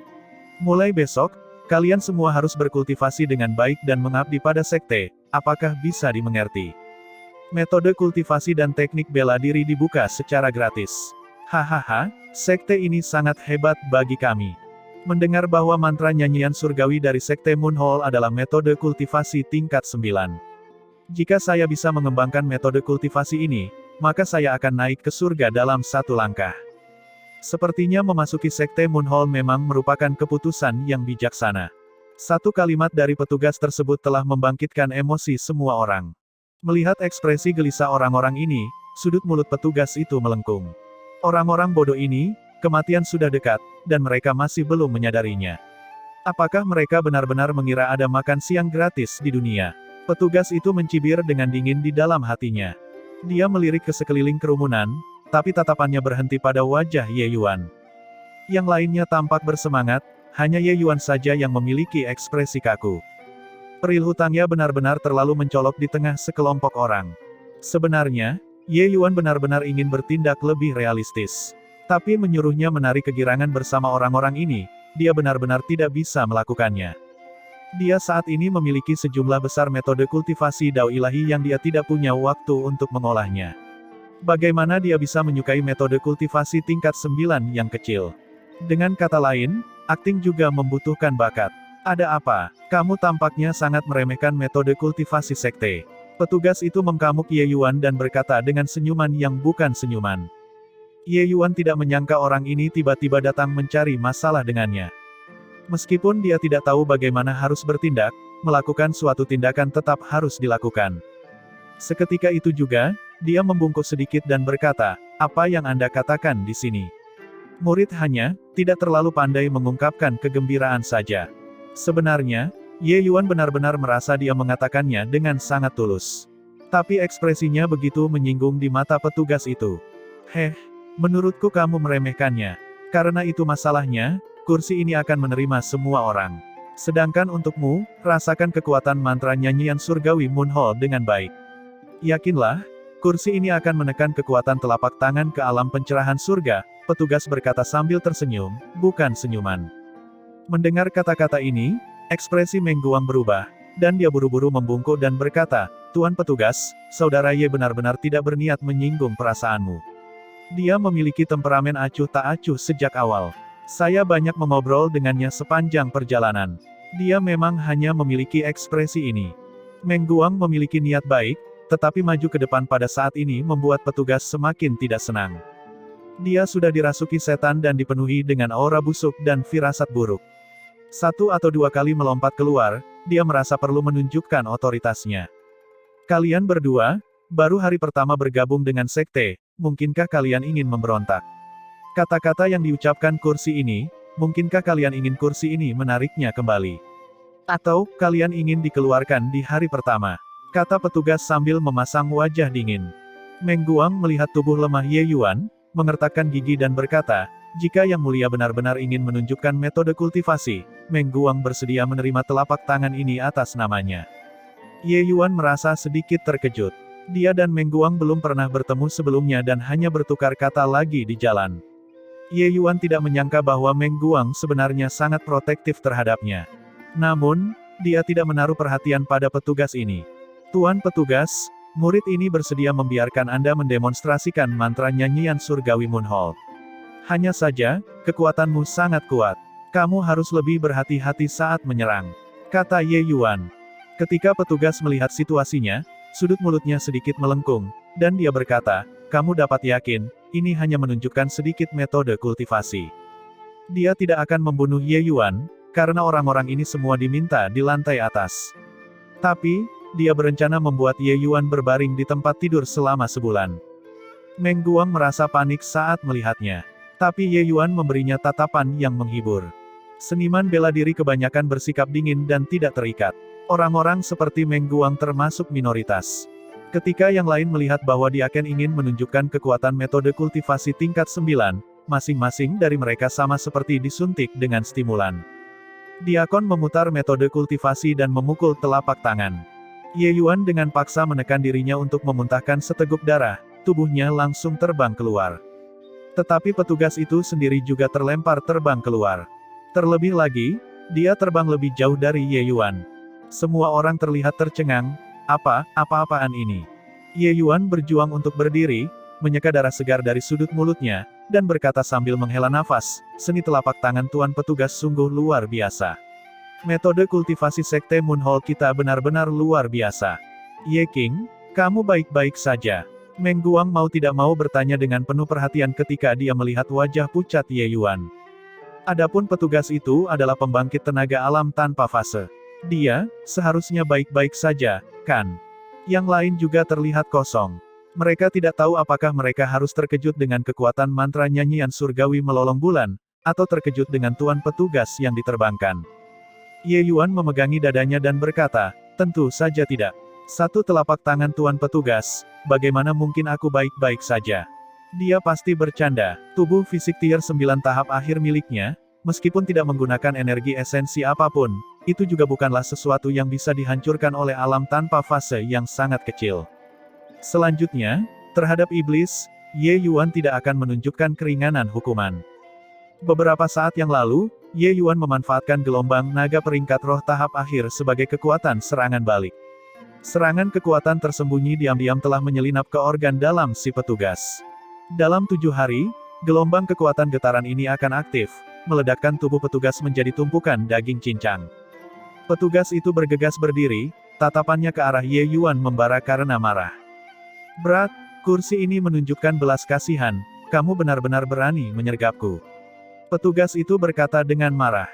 Mulai besok, kalian semua harus berkultivasi dengan baik dan mengabdi pada sekte, apakah bisa dimengerti? Metode kultivasi dan teknik bela diri dibuka secara gratis. Hahaha, sekte ini sangat hebat bagi kami. Mendengar bahwa mantra nyanyian surgawi dari Sekte Moonhole adalah metode kultivasi tingkat 9. Jika saya bisa mengembangkan metode kultivasi ini, maka saya akan naik ke surga dalam satu langkah. Sepertinya memasuki Sekte Moonhole memang merupakan keputusan yang bijaksana. Satu kalimat dari petugas tersebut telah membangkitkan emosi semua orang. Melihat ekspresi gelisah orang-orang ini, sudut mulut petugas itu melengkung. Orang-orang bodoh ini, kematian sudah dekat, dan mereka masih belum menyadarinya. Apakah mereka benar-benar mengira ada makan siang gratis di dunia? Petugas itu mencibir dengan dingin di dalam hatinya. Dia melirik ke sekeliling kerumunan, tapi tatapannya berhenti pada wajah Ye Yuan. Yang lainnya tampak bersemangat, hanya Ye Yuan saja yang memiliki ekspresi kaku. Peril hutangnya benar-benar terlalu mencolok di tengah sekelompok orang. Sebenarnya, Ye Yuan benar-benar ingin bertindak lebih realistis. Tapi menyuruhnya menari kegirangan bersama orang-orang ini, dia benar-benar tidak bisa melakukannya. Dia saat ini memiliki sejumlah besar metode kultivasi dao ilahi yang dia tidak punya waktu untuk mengolahnya. Bagaimana dia bisa menyukai metode kultivasi tingkat 9 yang kecil? Dengan kata lain, akting juga membutuhkan bakat. Ada apa? Kamu tampaknya sangat meremehkan metode kultivasi sekte. Petugas itu mengkamuk Ye Yuan dan berkata dengan senyuman yang bukan senyuman. Ye Yuan tidak menyangka orang ini tiba-tiba datang mencari masalah dengannya. Meskipun dia tidak tahu bagaimana harus bertindak, melakukan suatu tindakan tetap harus dilakukan. Seketika itu juga, dia membungkuk sedikit dan berkata, apa yang Anda katakan di sini? Murid hanya, tidak terlalu pandai mengungkapkan kegembiraan saja. Sebenarnya, Ye Yuan benar-benar merasa dia mengatakannya dengan sangat tulus. Tapi ekspresinya begitu menyinggung di mata petugas itu. Menurutku kamu meremehkannya. Karena itu masalahnya, kursi ini akan menerima semua orang. Sedangkan untukmu, rasakan kekuatan mantra nyanyian surgawi Moonhole dengan baik. Yakinlah, kursi ini akan menekan kekuatan telapak tangan ke alam pencerahan surga, petugas berkata sambil tersenyum, bukan senyuman. Mendengar kata-kata ini, ekspresi Meng Guang berubah, dan dia buru-buru membungkuk dan berkata, Tuan petugas, saudara Ye benar-benar tidak berniat menyinggung perasaanmu. Dia memiliki temperamen acuh tak acuh sejak awal. Saya banyak mengobrol dengannya sepanjang perjalanan. Dia memang hanya memiliki ekspresi ini. Meng Guang memiliki niat baik, tetapi maju ke depan pada saat ini membuat petugas semakin tidak senang. Dia sudah dirasuki setan dan dipenuhi dengan aura busuk dan firasat buruk. Satu atau dua kali melompat keluar, dia merasa perlu menunjukkan otoritasnya. Kalian berdua, baru hari pertama bergabung dengan sekte, mungkinkah kalian ingin memberontak? Kata-kata yang diucapkan kursi ini, mungkinkah kalian ingin kursi ini menariknya kembali? Atau, kalian ingin dikeluarkan di hari pertama? Kata petugas sambil memasang wajah dingin. Meng Guang melihat tubuh lemah Ye Yuan, mengertakkan gigi dan berkata, jika Yang Mulia benar-benar ingin menunjukkan metode kultivasi, Meng Guang bersedia menerima telapak tangan ini atas namanya. Ye Yuan merasa sedikit terkejut. Dia dan Meng Guang belum pernah bertemu sebelumnya dan hanya bertukar kata lagi di jalan. Ye Yuan tidak menyangka bahwa Meng Guang sebenarnya sangat protektif terhadapnya. Namun, dia tidak menaruh perhatian pada petugas ini. Tuan petugas, murid ini bersedia membiarkan Anda mendemonstrasikan mantra nyanyian surgawi Moonhole. Hanya saja, kekuatanmu sangat kuat. Kamu harus lebih berhati-hati saat menyerang, kata Ye Yuan. Ketika petugas melihat situasinya, sudut mulutnya sedikit melengkung, dan dia berkata, kamu dapat yakin, ini hanya menunjukkan sedikit metode kultivasi. Dia tidak akan membunuh Ye Yuan, karena orang-orang ini semua diminta di lantai atas. Tapi, dia berencana membuat Ye Yuan berbaring di tempat tidur selama sebulan. Meng Guang merasa panik saat melihatnya. Tapi Ye Yuan memberinya tatapan yang menghibur. Seniman bela diri kebanyakan bersikap dingin dan tidak terikat. Orang-orang seperti Meng Guang termasuk minoritas. Ketika yang lain melihat bahwa Diaken ingin menunjukkan kekuatan metode kultivasi tingkat 9, masing-masing dari mereka sama seperti disuntik dengan stimulan. Diakon memutar metode kultivasi dan memukul telapak tangan. Ye Yuan dengan paksa menekan dirinya untuk memuntahkan seteguk darah, tubuhnya langsung terbang keluar. Tetapi petugas itu sendiri juga terlempar terbang keluar. Terlebih lagi, dia terbang lebih jauh dari Ye Yuan. Semua orang terlihat tercengang, apa-apaan ini? Ye Yuan berjuang untuk berdiri, menyeka darah segar dari sudut mulutnya, dan berkata sambil menghela nafas, seni telapak tangan tuan petugas sungguh luar biasa. Metode kultivasi sekte Moon Hall kita benar-benar luar biasa. Ye King, kamu baik-baik saja. Meng Guang mau tidak mau bertanya dengan penuh perhatian ketika dia melihat wajah pucat Ye Yuan. Adapun petugas itu adalah pembangkit tenaga alam tanpa fase. Dia, seharusnya baik-baik saja, kan? Yang lain juga terlihat kosong. Mereka tidak tahu apakah mereka harus terkejut dengan kekuatan mantra nyanyian surgawi melolong bulan, atau terkejut dengan tuan petugas yang diterbangkan. Ye Yuan memegangi dadanya dan berkata, tentu saja tidak. Satu telapak tangan tuan petugas, bagaimana mungkin aku baik-baik saja? Dia pasti bercanda. Tubuh fisik tier 9 tahap akhir miliknya, meskipun tidak menggunakan energi esensi apapun, itu juga bukanlah sesuatu yang bisa dihancurkan oleh alam tanpa fase yang sangat kecil. Selanjutnya, terhadap iblis, Ye Yuan tidak akan menunjukkan keringanan hukuman. Beberapa saat yang lalu, Ye Yuan memanfaatkan gelombang naga peringkat roh tahap akhir sebagai kekuatan serangan balik. Serangan kekuatan tersembunyi diam-diam telah menyelinap ke organ dalam si petugas. Dalam 7 hari, gelombang kekuatan getaran ini akan aktif, meledakkan tubuh petugas menjadi tumpukan daging cincang. Petugas itu bergegas berdiri, tatapannya ke arah Ye Yuan membara karena marah. Berat, kursi ini menunjukkan belas kasihan, kamu benar-benar berani menyergapku. Petugas itu berkata dengan marah.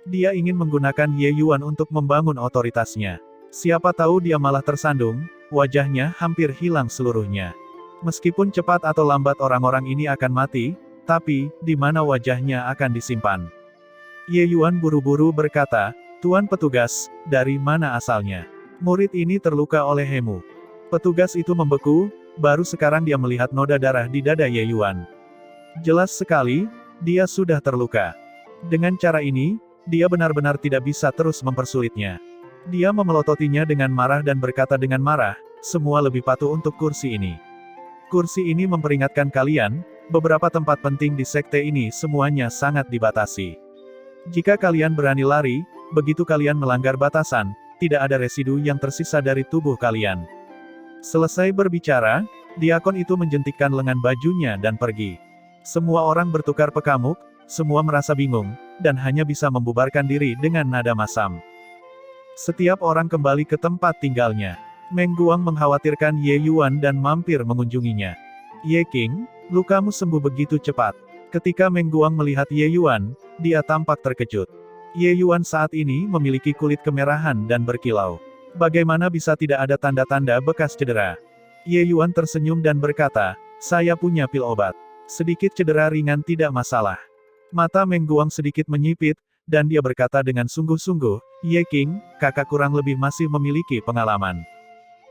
Dia ingin menggunakan Ye Yuan untuk membangun otoritasnya. Siapa tahu dia malah tersandung, wajahnya hampir hilang seluruhnya. Meskipun cepat atau lambat orang-orang ini akan mati, tapi, di mana wajahnya akan disimpan? Ye Yuan buru-buru berkata, Tuan petugas, dari mana asalnya? Murid ini terluka oleh Hemu. Petugas itu membeku, baru sekarang dia melihat noda darah di dada Ye Yuan. Jelas sekali, dia sudah terluka. Dengan cara ini, dia benar-benar tidak bisa terus mempersulitnya. Dia memelototinya dengan marah dan berkata dengan marah, semua lebih patuh untuk kursi ini. Kursi ini memperingatkan kalian, beberapa tempat penting di sekte ini semuanya sangat dibatasi. Jika kalian berani lari, begitu kalian melanggar batasan, tidak ada residu yang tersisa dari tubuh kalian. Selesai berbicara, diakon itu menjentikkan lengan bajunya dan pergi. Semua orang bertukar pekamuk, semua merasa bingung, dan hanya bisa membubarkan diri dengan nada masam. Setiap orang kembali ke tempat tinggalnya. Meng Guang mengkhawatirkan Ye Yuan dan mampir mengunjunginya. Ye King, lukamu sembuh begitu cepat. Ketika Meng Guang melihat Ye Yuan, dia tampak terkejut. Ye Yuan saat ini memiliki kulit kemerahan dan berkilau. Bagaimana bisa tidak ada tanda-tanda bekas cedera? Ye Yuan tersenyum dan berkata, saya punya pil obat. Sedikit cedera ringan tidak masalah. Mata Meng Guang sedikit menyipit, dan dia berkata dengan sungguh-sungguh, Ye King, kakak kurang lebih masih memiliki pengalaman.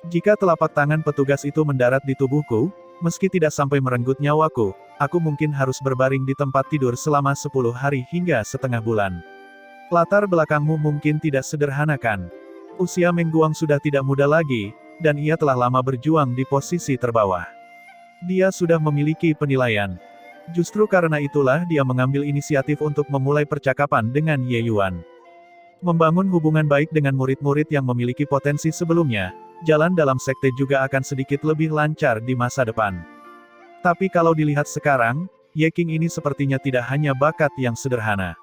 Jika telapak tangan petugas itu mendarat di tubuhku, meski tidak sampai merenggut nyawaku, aku mungkin harus berbaring di tempat tidur selama 10 hari hingga setengah bulan. Latar belakangmu mungkin tidak sederhana kan? Usia Meng Guang sudah tidak muda lagi, dan ia telah lama berjuang di posisi terbawah. Dia sudah memiliki penilaian. Justru karena itulah dia mengambil inisiatif untuk memulai percakapan dengan Ye Yuan. Membangun hubungan baik dengan murid-murid yang memiliki potensi sebelumnya, jalan dalam sekte juga akan sedikit lebih lancar di masa depan. Tapi kalau dilihat sekarang, Ye King ini sepertinya tidak hanya bakat yang sederhana.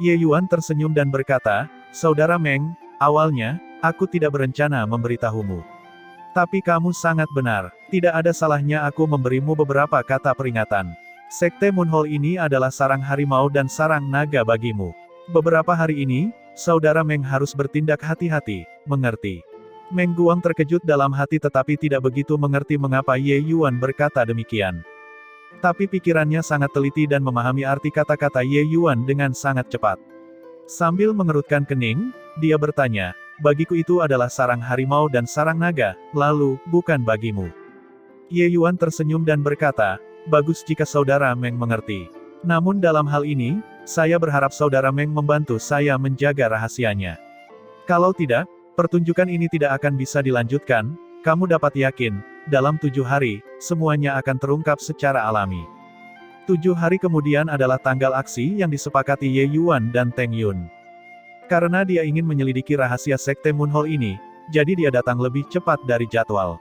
Ye Yuan tersenyum dan berkata, Saudara Meng, awalnya, aku tidak berencana memberitahumu. Tapi kamu sangat benar. Tidak ada salahnya aku memberimu beberapa kata peringatan. Sekte Moonhole ini adalah sarang harimau dan sarang naga bagimu. Beberapa hari ini, saudara Meng harus bertindak hati-hati, mengerti? Meng Guang terkejut dalam hati tetapi tidak begitu mengerti mengapa Ye Yuan berkata demikian. Tapi pikirannya sangat teliti dan memahami arti kata-kata Ye Yuan dengan sangat cepat. Sambil mengerutkan kening, dia bertanya, bagiku itu adalah sarang harimau dan sarang naga, lalu, bukan bagimu. Ye Yuan tersenyum dan berkata, bagus jika saudara Meng mengerti. Namun dalam hal ini, saya berharap saudara Meng membantu saya menjaga rahasianya. Kalau tidak, pertunjukan ini tidak akan bisa dilanjutkan, kamu dapat yakin, dalam 7 hari, semuanya akan terungkap secara alami. 7 hari kemudian adalah tanggal aksi yang disepakati Ye Yuan dan Teng Yun. Karena dia ingin menyelidiki rahasia Sekte Moonhole ini, jadi dia datang lebih cepat dari jadwal.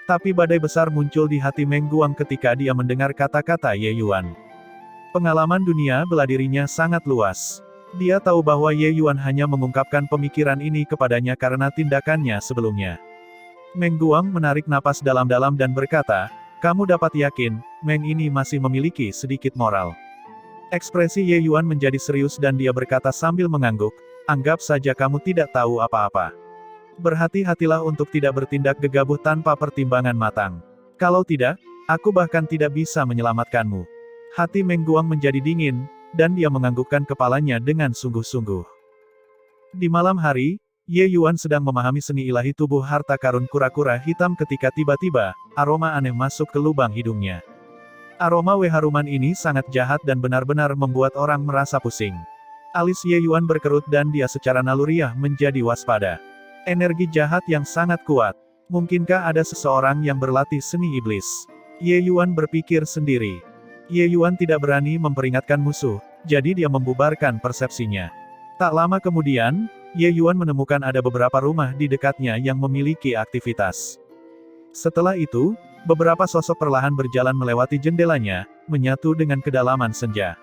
Tapi badai besar muncul di hati Meng Guang ketika dia mendengar kata-kata Ye Yuan. Pengalaman dunia bela dirinya sangat luas. Dia tahu bahwa Ye Yuan hanya mengungkapkan pemikiran ini kepadanya karena tindakannya sebelumnya. Meng Guang menarik napas dalam-dalam dan berkata, kamu dapat yakin, Meng ini masih memiliki sedikit moral. Ekspresi Ye Yuan menjadi serius dan dia berkata sambil mengangguk, anggap saja kamu tidak tahu apa-apa. Berhati-hatilah untuk tidak bertindak gegabah tanpa pertimbangan matang. Kalau tidak, aku bahkan tidak bisa menyelamatkanmu. Hati Meng Guang menjadi dingin, dan dia menganggukkan kepalanya dengan sungguh-sungguh. Di malam hari, Ye Yuan sedang memahami seni ilahi tubuh harta karun kura-kura hitam ketika tiba-tiba, aroma aneh masuk ke lubang hidungnya. Aroma haruman ini sangat jahat dan benar-benar membuat orang merasa pusing. Alis Ye Yuan berkerut dan dia secara naluriah menjadi waspada. Energi jahat yang sangat kuat. Mungkinkah ada seseorang yang berlatih seni iblis? Ye Yuan berpikir sendiri. Ye Yuan tidak berani memperingatkan musuh, jadi dia membubarkan persepsinya. Tak lama kemudian, Ye Yuan menemukan ada beberapa rumah di dekatnya yang memiliki aktivitas. Setelah itu, beberapa sosok perlahan berjalan melewati jendelanya, menyatu dengan kedalaman senja.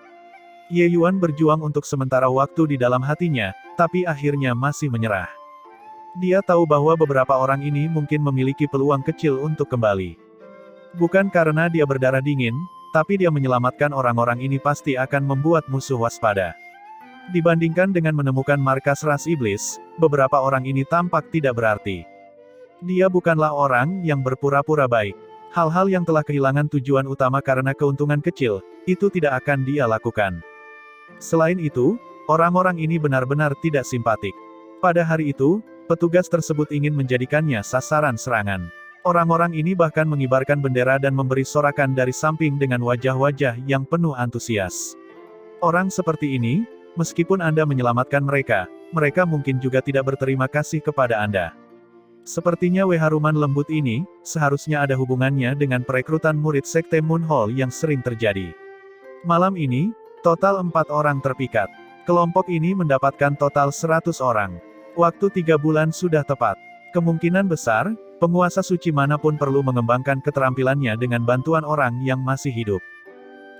Ye Yuan berjuang untuk sementara waktu di dalam hatinya, tapi akhirnya masih menyerah. Dia tahu bahwa beberapa orang ini mungkin memiliki peluang kecil untuk kembali. Bukan karena dia berdarah dingin, tapi dia menyelamatkan orang-orang ini pasti akan membuat musuh waspada. Dibandingkan dengan menemukan markas ras iblis, beberapa orang ini tampak tidak berarti. Dia bukanlah orang yang berpura-pura baik. Hal-hal yang telah kehilangan tujuan utama karena keuntungan kecil, itu tidak akan dia lakukan. Selain itu, orang-orang ini benar-benar tidak simpatik. Pada hari itu, petugas tersebut ingin menjadikannya sasaran serangan. Orang-orang ini bahkan mengibarkan bendera dan memberi sorakan dari samping dengan wajah-wajah yang penuh antusias. Orang seperti ini, meskipun Anda menyelamatkan mereka, mereka mungkin juga tidak berterima kasih kepada Anda. Sepertinya haruman lembut ini, seharusnya ada hubungannya dengan perekrutan murid Sekte Moonhole yang sering terjadi. Malam ini, total 4 orang terpikat. Kelompok ini mendapatkan total 100 orang. Waktu 3 bulan sudah tepat. Kemungkinan besar, penguasa suci manapun perlu mengembangkan keterampilannya dengan bantuan orang yang masih hidup.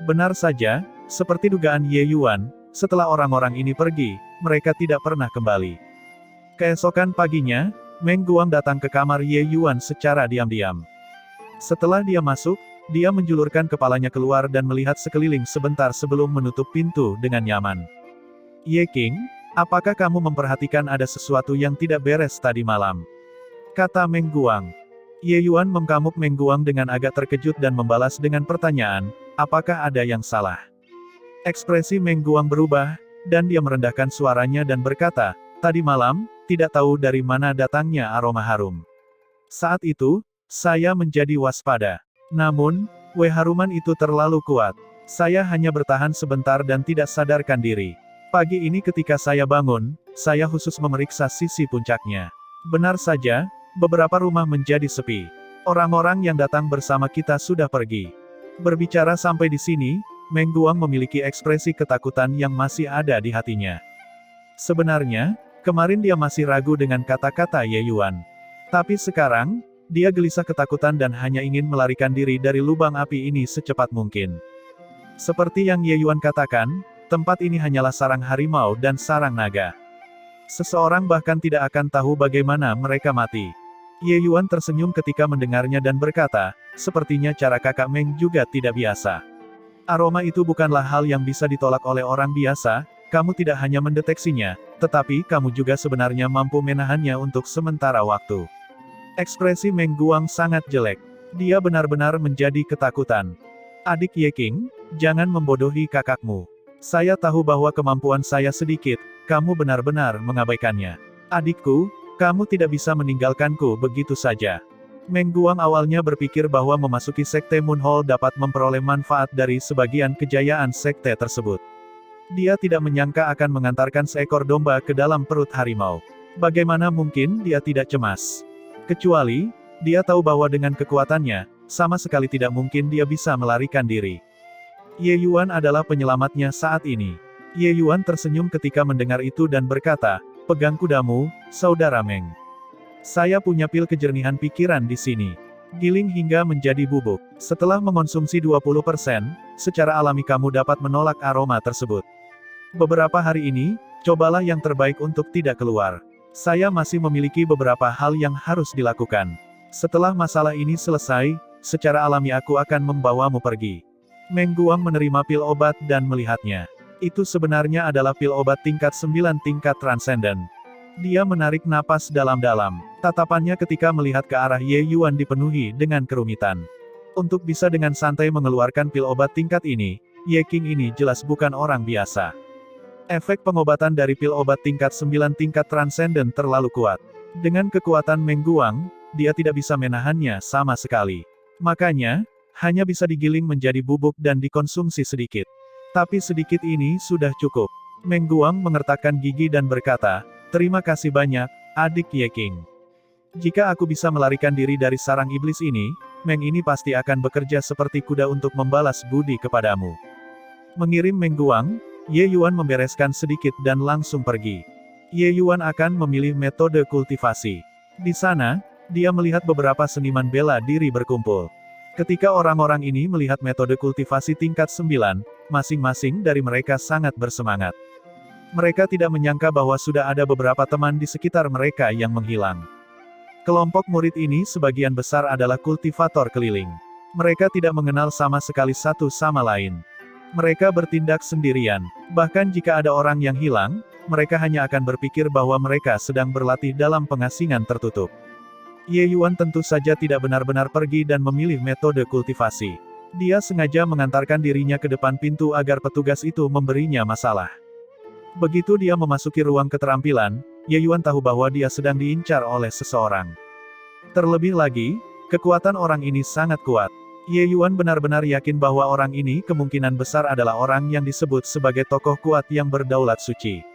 Benar saja, seperti dugaan Ye Yuan, setelah orang-orang ini pergi, mereka tidak pernah kembali. Keesokan paginya, Meng Guang datang ke kamar Ye Yuan secara diam-diam. Setelah dia masuk, dia menjulurkan kepalanya keluar dan melihat sekeliling sebentar sebelum menutup pintu dengan nyaman. Ye King, apakah kamu memperhatikan ada sesuatu yang tidak beres tadi malam? Kata Meng Guang. Ye Yuan mengkamuk Meng Guang dengan agak terkejut dan membalas dengan pertanyaan, apakah ada yang salah? Ekspresi Meng Guang berubah, dan dia merendahkan suaranya dan berkata, tadi malam, tidak tahu dari mana datangnya aroma harum. Saat itu, saya menjadi waspada. Namun, haruman itu terlalu kuat. Saya hanya bertahan sebentar dan tidak sadarkan diri. Pagi ini ketika saya bangun, saya khusus memeriksa sisi puncaknya. Benar saja, beberapa rumah menjadi sepi. Orang-orang yang datang bersama kita sudah pergi. Berbicara sampai di sini, Meng Guang memiliki ekspresi ketakutan yang masih ada di hatinya. Sebenarnya, kemarin dia masih ragu dengan kata-kata Ye Yuan. Tapi sekarang, dia gelisah ketakutan dan hanya ingin melarikan diri dari lubang api ini secepat mungkin. Seperti yang Ye Yuan katakan, tempat ini hanyalah sarang harimau dan sarang naga. Seseorang bahkan tidak akan tahu bagaimana mereka mati. Ye Yuan tersenyum ketika mendengarnya dan berkata, sepertinya cara kakak Meng juga tidak biasa. Aroma itu bukanlah hal yang bisa ditolak oleh orang biasa, kamu tidak hanya mendeteksinya, tetapi kamu juga sebenarnya mampu menahannya untuk sementara waktu. Ekspresi Meng Guang sangat jelek. Dia benar-benar menjadi ketakutan. Adik Ye King, jangan membodohi kakakmu. Saya tahu bahwa kemampuan saya sedikit, kamu benar-benar mengabaikannya. Adikku, kamu tidak bisa meninggalkanku begitu saja. Meng Guang awalnya berpikir bahwa memasuki Sekte Moon Hall dapat memperoleh manfaat dari sebagian kejayaan sekte tersebut. Dia tidak menyangka akan mengantarkan seekor domba ke dalam perut harimau. Bagaimana mungkin dia tidak cemas? Kecuali, dia tahu bahwa dengan kekuatannya, sama sekali tidak mungkin dia bisa melarikan diri. Ye Yuan adalah penyelamatnya saat ini. Ye Yuan tersenyum ketika mendengar itu dan berkata, pegang kudamu, saudara Meng. Saya punya pil kejernihan pikiran di sini. Giling hingga menjadi bubuk. Setelah mengonsumsi 20%, secara alami kamu dapat menolak aroma tersebut. Beberapa hari ini, cobalah yang terbaik untuk tidak keluar. Saya masih memiliki beberapa hal yang harus dilakukan. Setelah masalah ini selesai, secara alami aku akan membawamu pergi. Meng Guang menerima pil obat dan melihatnya. Itu sebenarnya adalah pil obat tingkat 9 tingkat transenden. Dia menarik napas dalam-dalam. Tatapannya ketika melihat ke arah Ye Yuan dipenuhi dengan kerumitan. Untuk bisa dengan santai mengeluarkan pil obat tingkat ini, Ye King ini jelas bukan orang biasa. Efek pengobatan dari pil obat tingkat 9 tingkat transenden terlalu kuat. Dengan kekuatan Meng Guang, dia tidak bisa menahannya sama sekali. Makanya, hanya bisa digiling menjadi bubuk dan dikonsumsi sedikit. Tapi sedikit ini sudah cukup. Meng Guang mengertakkan gigi dan berkata, terima kasih banyak, adik Ye King. Jika aku bisa melarikan diri dari sarang iblis ini, Meng ini pasti akan bekerja seperti kuda untuk membalas budi kepadamu. Mengirim Meng Guang, Ye Yuan membereskan sedikit dan langsung pergi. Ye Yuan akan memilih metode kultivasi. Di sana, dia melihat beberapa seniman bela diri berkumpul. Ketika orang-orang ini melihat metode kultivasi tingkat 9, masing-masing dari mereka sangat bersemangat. Mereka tidak menyangka bahwa sudah ada beberapa teman di sekitar mereka yang menghilang. Kelompok murid ini sebagian besar adalah kultivator keliling. Mereka tidak mengenal sama sekali satu sama lain. Mereka bertindak sendirian. Bahkan jika ada orang yang hilang, mereka hanya akan berpikir bahwa mereka sedang berlatih dalam pengasingan tertutup. Ye Yuan tentu saja tidak benar-benar pergi dan memilih metode kultivasi. Dia sengaja mengantarkan dirinya ke depan pintu agar petugas itu memberinya masalah. Begitu dia memasuki ruang keterampilan, Ye Yuan tahu bahwa dia sedang diincar oleh seseorang. Terlebih lagi, kekuatan orang ini sangat kuat. Ye Yuan benar-benar yakin bahwa orang ini kemungkinan besar adalah orang yang disebut sebagai tokoh kuat yang berdaulat suci.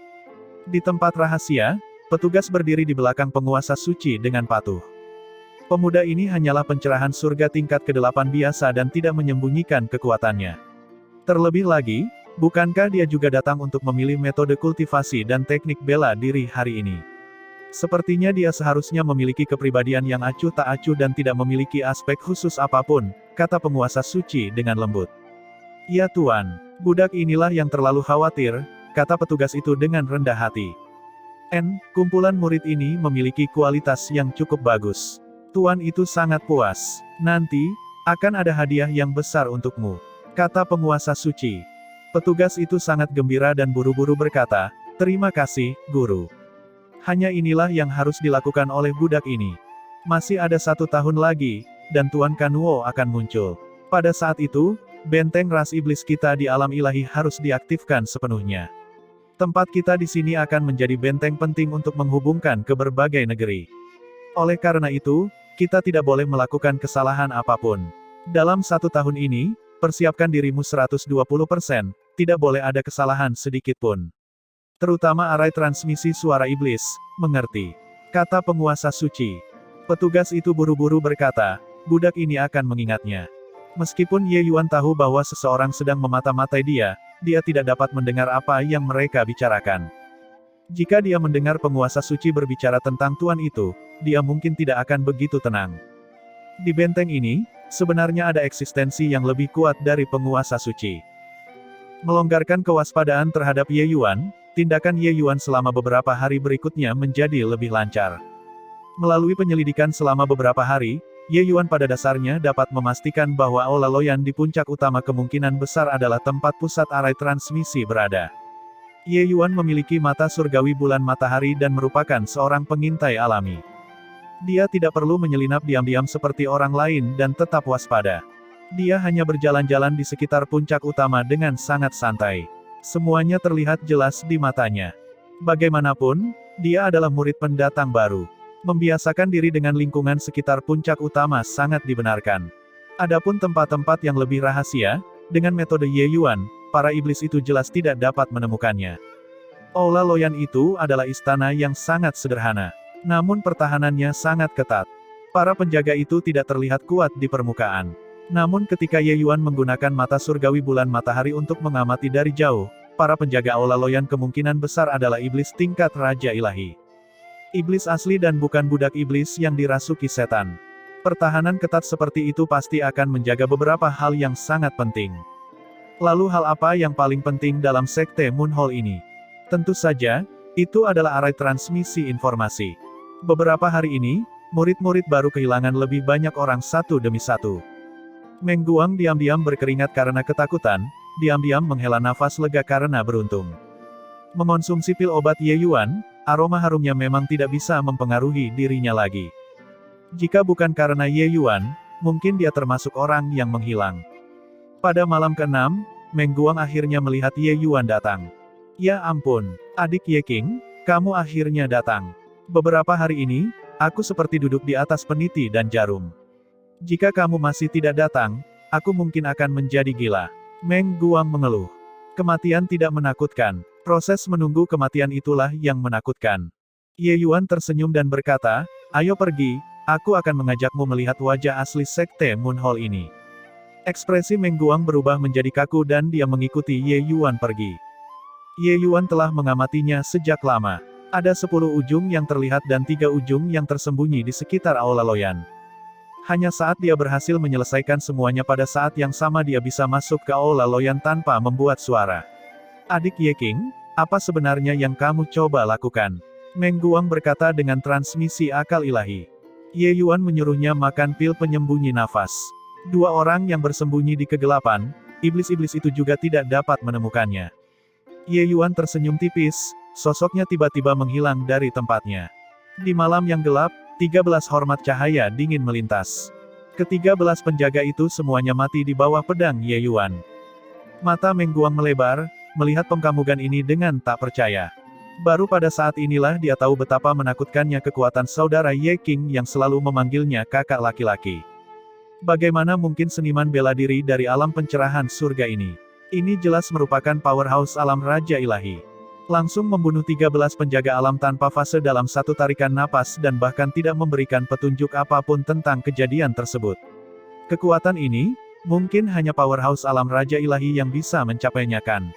Di tempat rahasia, petugas berdiri di belakang penguasa suci dengan patuh. Pemuda ini hanyalah pencerahan surga tingkat ke-8 biasa dan tidak menyembunyikan kekuatannya. Terlebih lagi, bukankah dia juga datang untuk memilih metode kultivasi dan teknik bela diri hari ini? Sepertinya dia seharusnya memiliki kepribadian yang acuh tak acuh dan tidak memiliki aspek khusus apapun, kata penguasa suci dengan lembut. Ya Tuan, budak inilah yang terlalu khawatir, kata petugas itu dengan rendah hati. Kumpulan murid ini memiliki kualitas yang cukup bagus. Tuan itu sangat puas. Nanti, akan ada hadiah yang besar untukmu, kata penguasa suci. Petugas itu sangat gembira dan buru-buru berkata, terima kasih, guru. Hanya inilah yang harus dilakukan oleh budak ini. Masih ada 1 tahun lagi, dan Tuan Kanuo akan muncul. Pada saat itu, benteng ras iblis kita di alam ilahi harus diaktifkan sepenuhnya. Tempat kita di sini akan menjadi benteng penting untuk menghubungkan ke berbagai negeri. Oleh karena itu, kita tidak boleh melakukan kesalahan apapun. Dalam 1 tahun ini, persiapkan dirimu 120%, tidak boleh ada kesalahan sedikit pun. Terutama arai transmisi suara iblis, mengerti? Kata penguasa suci. Petugas itu buru-buru berkata, budak ini akan mengingatnya. Meskipun Ye Yuan tahu bahwa seseorang sedang memata-matai dia tidak dapat mendengar apa yang mereka bicarakan. Jika dia mendengar penguasa suci berbicara tentang tuan itu, dia mungkin tidak akan begitu tenang. Di benteng ini, sebenarnya ada eksistensi yang lebih kuat dari penguasa suci. Melonggarkan kewaspadaan terhadap Ye Yuan, tindakan Ye Yuan selama beberapa hari berikutnya menjadi lebih lancar. Melalui penyelidikan selama beberapa hari, Ye Yuan pada dasarnya dapat memastikan bahwa Aula Loyan di puncak utama kemungkinan besar adalah tempat pusat arai transmisi berada. Ye Yuan memiliki mata surgawi bulan matahari dan merupakan seorang pengintai alami. Dia tidak perlu menyelinap diam-diam seperti orang lain dan tetap waspada. Dia hanya berjalan-jalan di sekitar puncak utama dengan sangat santai. Semuanya terlihat jelas di matanya. Bagaimanapun, dia adalah murid pendatang baru. Membiasakan diri dengan lingkungan sekitar puncak utama sangat dibenarkan. Adapun tempat-tempat yang lebih rahasia, dengan metode Ye Yuan, para iblis itu jelas tidak dapat menemukannya. Aula Loyan itu adalah istana yang sangat sederhana. Namun pertahanannya sangat ketat. Para penjaga itu tidak terlihat kuat di permukaan. Namun ketika Ye Yuan menggunakan mata surgawi bulan matahari untuk mengamati dari jauh, para penjaga Aula Loyan kemungkinan besar adalah iblis tingkat Raja Ilahi. Iblis asli dan bukan budak iblis yang dirasuki setan. Pertahanan ketat seperti itu pasti akan menjaga beberapa hal yang sangat penting. Lalu hal apa yang paling penting dalam sekte Moon Hall ini? Tentu saja, itu adalah arai transmisi informasi. Beberapa hari ini, murid-murid baru kehilangan lebih banyak orang satu demi satu. Meng Guang diam-diam berkeringat karena ketakutan, diam-diam menghela nafas lega karena beruntung. Mengonsumsi pil obat Ye Yuan, aroma harumnya memang tidak bisa mempengaruhi dirinya lagi. Jika bukan karena Ye Yuan, mungkin dia termasuk orang yang menghilang. Pada malam ke-6, Meng Guang akhirnya melihat Ye Yuan datang. Ya ampun, adik Ye King, kamu akhirnya datang. Beberapa hari ini, aku seperti duduk di atas peniti dan jarum. Jika kamu masih tidak datang, aku mungkin akan menjadi gila. Meng Guang mengeluh. Kematian tidak menakutkan. Proses menunggu kematian itulah yang menakutkan. Ye Yuan tersenyum dan berkata, ayo pergi, aku akan mengajakmu melihat wajah asli sekte Moon Hall ini. Ekspresi Meng Guang berubah menjadi kaku dan dia mengikuti Ye Yuan pergi. Ye Yuan telah mengamatinya sejak lama. Ada 10 ujung yang terlihat dan 3 ujung yang tersembunyi di sekitar Aula Loyan. Hanya saat dia berhasil menyelesaikan semuanya pada saat yang sama dia bisa masuk ke Aula Loyan tanpa membuat suara. Adik Ye King, apa sebenarnya yang kamu coba lakukan? Meng Guang berkata dengan transmisi akal ilahi. Ye Yuan menyuruhnya makan pil penyembunyi nafas. 2 orang yang bersembunyi di kegelapan, iblis-iblis itu juga tidak dapat menemukannya. Ye Yuan tersenyum tipis, sosoknya tiba-tiba menghilang dari tempatnya. Di malam yang gelap, 13 hormat cahaya dingin melintas. Ke-13 penjaga itu semuanya mati di bawah pedang Ye Yuan. Mata Meng Guang melebar, melihat pengkamugan ini dengan tak percaya. Baru pada saat inilah dia tahu betapa menakutkannya kekuatan saudara Ye King yang selalu memanggilnya kakak laki-laki. Bagaimana mungkin seniman bela diri dari alam pencerahan surga ini? Ini jelas merupakan powerhouse alam Raja Ilahi. Langsung membunuh 13 penjaga alam tanpa fase dalam satu tarikan napas dan bahkan tidak memberikan petunjuk apapun tentang kejadian tersebut. Kekuatan ini, mungkin hanya powerhouse alam Raja Ilahi yang bisa mencapainya kan?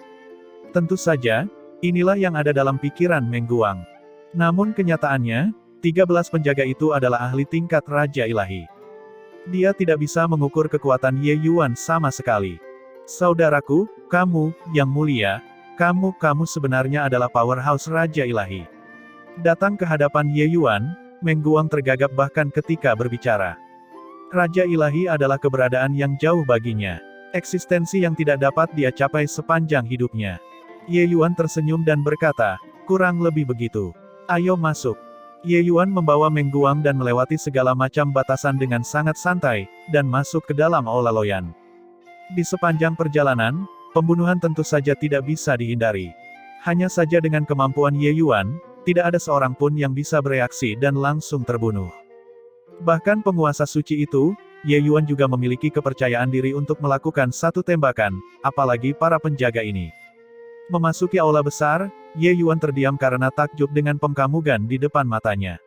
Tentu saja, inilah yang ada dalam pikiran Meng Guang. Namun kenyataannya, 13 penjaga itu adalah ahli tingkat Raja Ilahi. Dia tidak bisa mengukur kekuatan Ye Yuan sama sekali. Saudaraku, kamu, yang mulia, kamu sebenarnya adalah powerhouse Raja Ilahi. Datang ke hadapan Ye Yuan, Meng Guang tergagap bahkan ketika berbicara. Raja Ilahi adalah keberadaan yang jauh baginya. Eksistensi yang tidak dapat dia capai sepanjang hidupnya. Ye Yuan tersenyum dan berkata, kurang lebih begitu. Ayo masuk. Ye Yuan membawa Meng Guang dan melewati segala macam batasan dengan sangat santai, dan masuk ke dalam Aula Loyan. Di sepanjang perjalanan, pembunuhan tentu saja tidak bisa dihindari. Hanya saja dengan kemampuan Ye Yuan, tidak ada seorang pun yang bisa bereaksi dan langsung terbunuh. Bahkan penguasa suci itu, Ye Yuan juga memiliki kepercayaan diri untuk melakukan satu tembakan, apalagi para penjaga ini. Memasuki aula besar, Ye Yuan terdiam karena takjub dengan pengkamugan di depan matanya.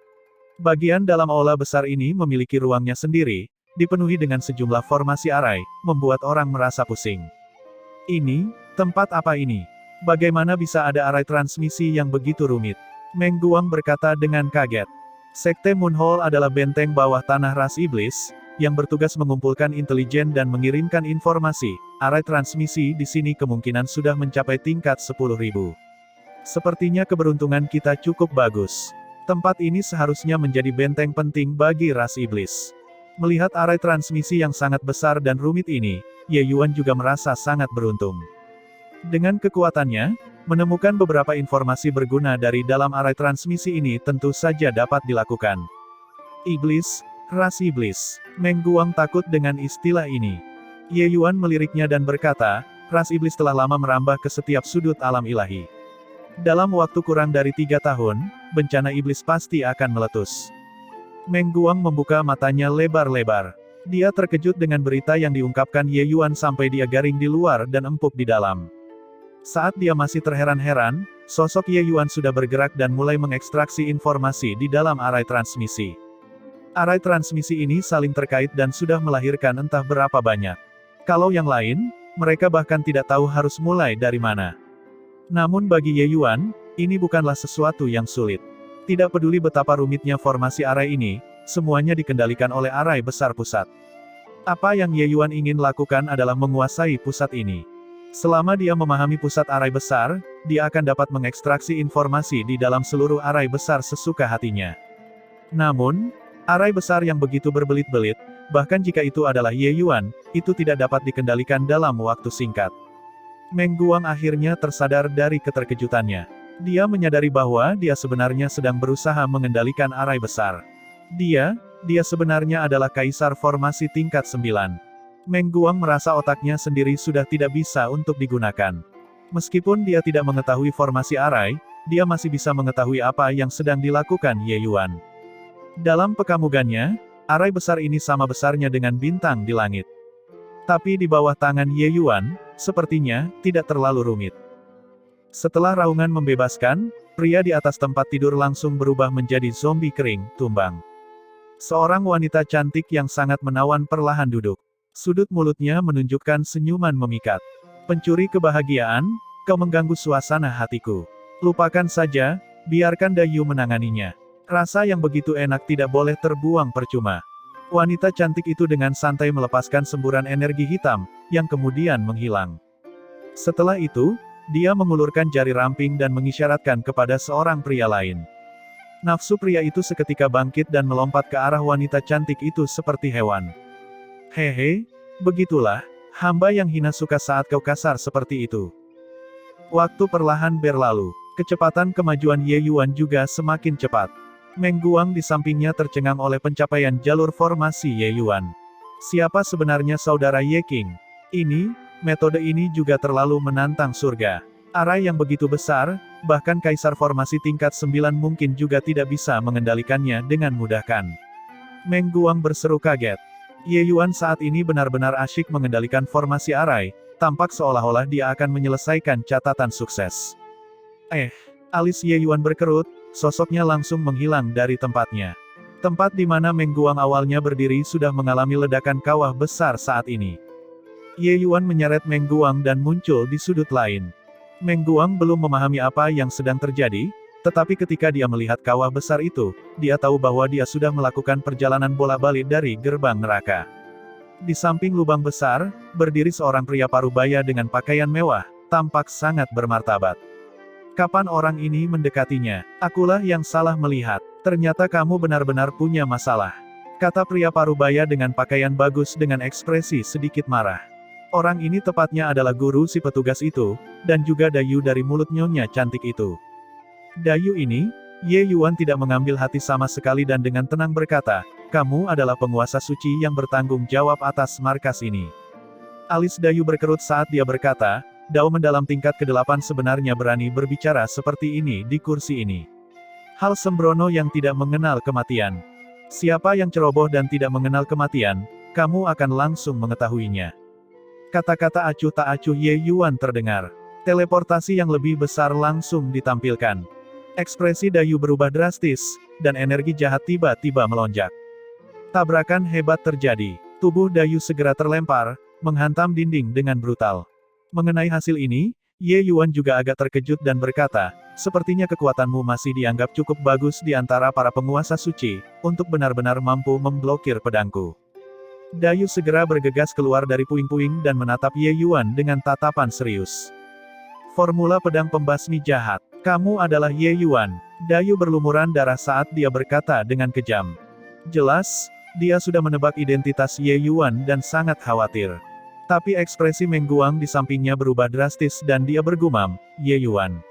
Bagian dalam aula besar ini memiliki ruangnya sendiri, dipenuhi dengan sejumlah formasi arai, membuat orang merasa pusing. Ini, tempat apa ini? Bagaimana bisa ada arai transmisi yang begitu rumit? Meng Guang berkata dengan kaget. Sekte Moon Hall adalah benteng bawah tanah ras iblis, yang bertugas mengumpulkan intelijen dan mengirimkan informasi. Arai transmisi di sini kemungkinan sudah mencapai tingkat 10.000. Sepertinya keberuntungan kita cukup bagus. Tempat ini seharusnya menjadi benteng penting bagi ras iblis. Melihat arai transmisi yang sangat besar dan rumit ini, Ye Yuan juga merasa sangat beruntung. Dengan kekuatannya, menemukan beberapa informasi berguna dari dalam arai transmisi ini tentu saja dapat dilakukan. Iblis, ras iblis. Meng Guang takut dengan istilah ini. Ye Yuan meliriknya dan berkata, ras iblis telah lama merambah ke setiap sudut alam ilahi. Dalam waktu kurang dari 3 tahun, bencana iblis pasti akan meletus. Meng Guang membuka matanya lebar-lebar. Dia terkejut dengan berita yang diungkapkan Ye Yuan sampai dia garing di luar dan empuk di dalam. Saat dia masih terheran-heran, sosok Ye Yuan sudah bergerak dan mulai mengekstraksi informasi di dalam arai transmisi. Arai transmisi ini saling terkait dan sudah melahirkan entah berapa banyak. Kalau yang lain, mereka bahkan tidak tahu harus mulai dari mana. Namun bagi Ye Yuan, ini bukanlah sesuatu yang sulit. Tidak peduli betapa rumitnya formasi arai ini, semuanya dikendalikan oleh arai besar pusat. Apa yang Ye Yuan ingin lakukan adalah menguasai pusat ini. Selama dia memahami pusat arai besar, dia akan dapat mengekstraksi informasi di dalam seluruh arai besar sesuka hatinya. Namun, arai besar yang begitu berbelit-belit, bahkan jika itu adalah Ye Yuan, itu tidak dapat dikendalikan dalam waktu singkat. Meng Guang akhirnya tersadar dari keterkejutannya. Dia menyadari bahwa dia sebenarnya sedang berusaha mengendalikan arai besar. Dia sebenarnya adalah kaisar formasi tingkat 9. Meng Guang merasa otaknya sendiri sudah tidak bisa untuk digunakan. Meskipun dia tidak mengetahui formasi arai, dia masih bisa mengetahui apa yang sedang dilakukan Ye Yuan. Dalam pekamugannya, arai besar ini sama besarnya dengan bintang di langit. Tapi di bawah tangan Ye Yuan, sepertinya, tidak terlalu rumit. Setelah raungan membebaskan, pria di atas tempat tidur langsung berubah menjadi zombie kering, tumbang. Seorang wanita cantik yang sangat menawan perlahan duduk. Sudut mulutnya menunjukkan senyuman memikat. Pencuri kebahagiaan, kau mengganggu suasana hatiku. Lupakan saja, biarkan Dayu menanganinya. Rasa yang begitu enak tidak boleh terbuang percuma. Wanita cantik itu dengan santai melepaskan semburan energi hitam, yang kemudian menghilang. Setelah itu, dia mengulurkan jari ramping dan mengisyaratkan kepada seorang pria lain. Nafsu pria itu seketika bangkit dan melompat ke arah wanita cantik itu seperti hewan. Hehe, begitulah, hamba yang hina suka saat kau kasar seperti itu. Waktu perlahan berlalu, kecepatan kemajuan Ye Yuan juga semakin cepat. Meng Guang di sampingnya tercengang oleh pencapaian jalur formasi Ye Yuan. Siapa sebenarnya saudara Ye King? Metode ini juga terlalu menantang surga. Arai yang begitu besar, bahkan kaisar formasi tingkat 9 mungkin juga tidak bisa mengendalikannya dengan mudahkan. Meng Guang berseru kaget. Ye Yuan saat ini benar-benar asyik mengendalikan formasi arai, tampak seolah-olah dia akan menyelesaikan catatan sukses. Alis Ye Yuan berkerut, sosoknya langsung menghilang dari tempatnya. Tempat di mana Meng Guang awalnya berdiri sudah mengalami ledakan kawah besar saat ini. Ye Yuan menyeret Meng Guang dan muncul di sudut lain. Meng Guang belum memahami apa yang sedang terjadi, tetapi ketika dia melihat kawah besar itu, dia tahu bahwa dia sudah melakukan perjalanan bolak-balik dari gerbang neraka. Di samping lubang besar, berdiri seorang pria parubaya dengan pakaian mewah, tampak sangat bermartabat. Kapan orang ini mendekatinya? Akulah yang salah melihat. Ternyata kamu benar-benar punya masalah. Kata pria parubaya dengan pakaian bagus dengan ekspresi sedikit marah. Orang ini tepatnya adalah guru si petugas itu, dan juga Dayu dari mulut nyonya cantik itu. Dayu ini, Ye Yuan tidak mengambil hati sama sekali dan dengan tenang berkata, kamu adalah penguasa suci yang bertanggung jawab atas markas ini. Alis Dayu berkerut saat dia berkata, Dao mendalam tingkat ke-8 sebenarnya berani berbicara seperti ini di kursi ini. Hal sembrono yang tidak mengenal kematian. Siapa yang ceroboh dan tidak mengenal kematian, kamu akan langsung mengetahuinya. Kata-kata acuh tak acuh Ye Yuan terdengar. Teleportasi yang lebih besar langsung ditampilkan. Ekspresi Dayu berubah drastis, dan energi jahat tiba-tiba melonjak. Tabrakan hebat terjadi. Tubuh Dayu segera terlempar, menghantam dinding dengan brutal. Mengenai hasil ini, Ye Yuan juga agak terkejut dan berkata, sepertinya kekuatanmu masih dianggap cukup bagus di antara para penguasa suci, untuk benar-benar mampu memblokir pedangku. Dayu segera bergegas keluar dari puing-puing dan menatap Ye Yuan dengan tatapan serius. Formula pedang pembasmi jahat. Kamu adalah Ye Yuan. Dayu berlumuran darah saat dia berkata dengan kejam. Jelas, dia sudah menebak identitas Ye Yuan dan sangat khawatir. Tapi ekspresi Meng Guang di sampingnya berubah drastis dan dia bergumam, Ye Yuan.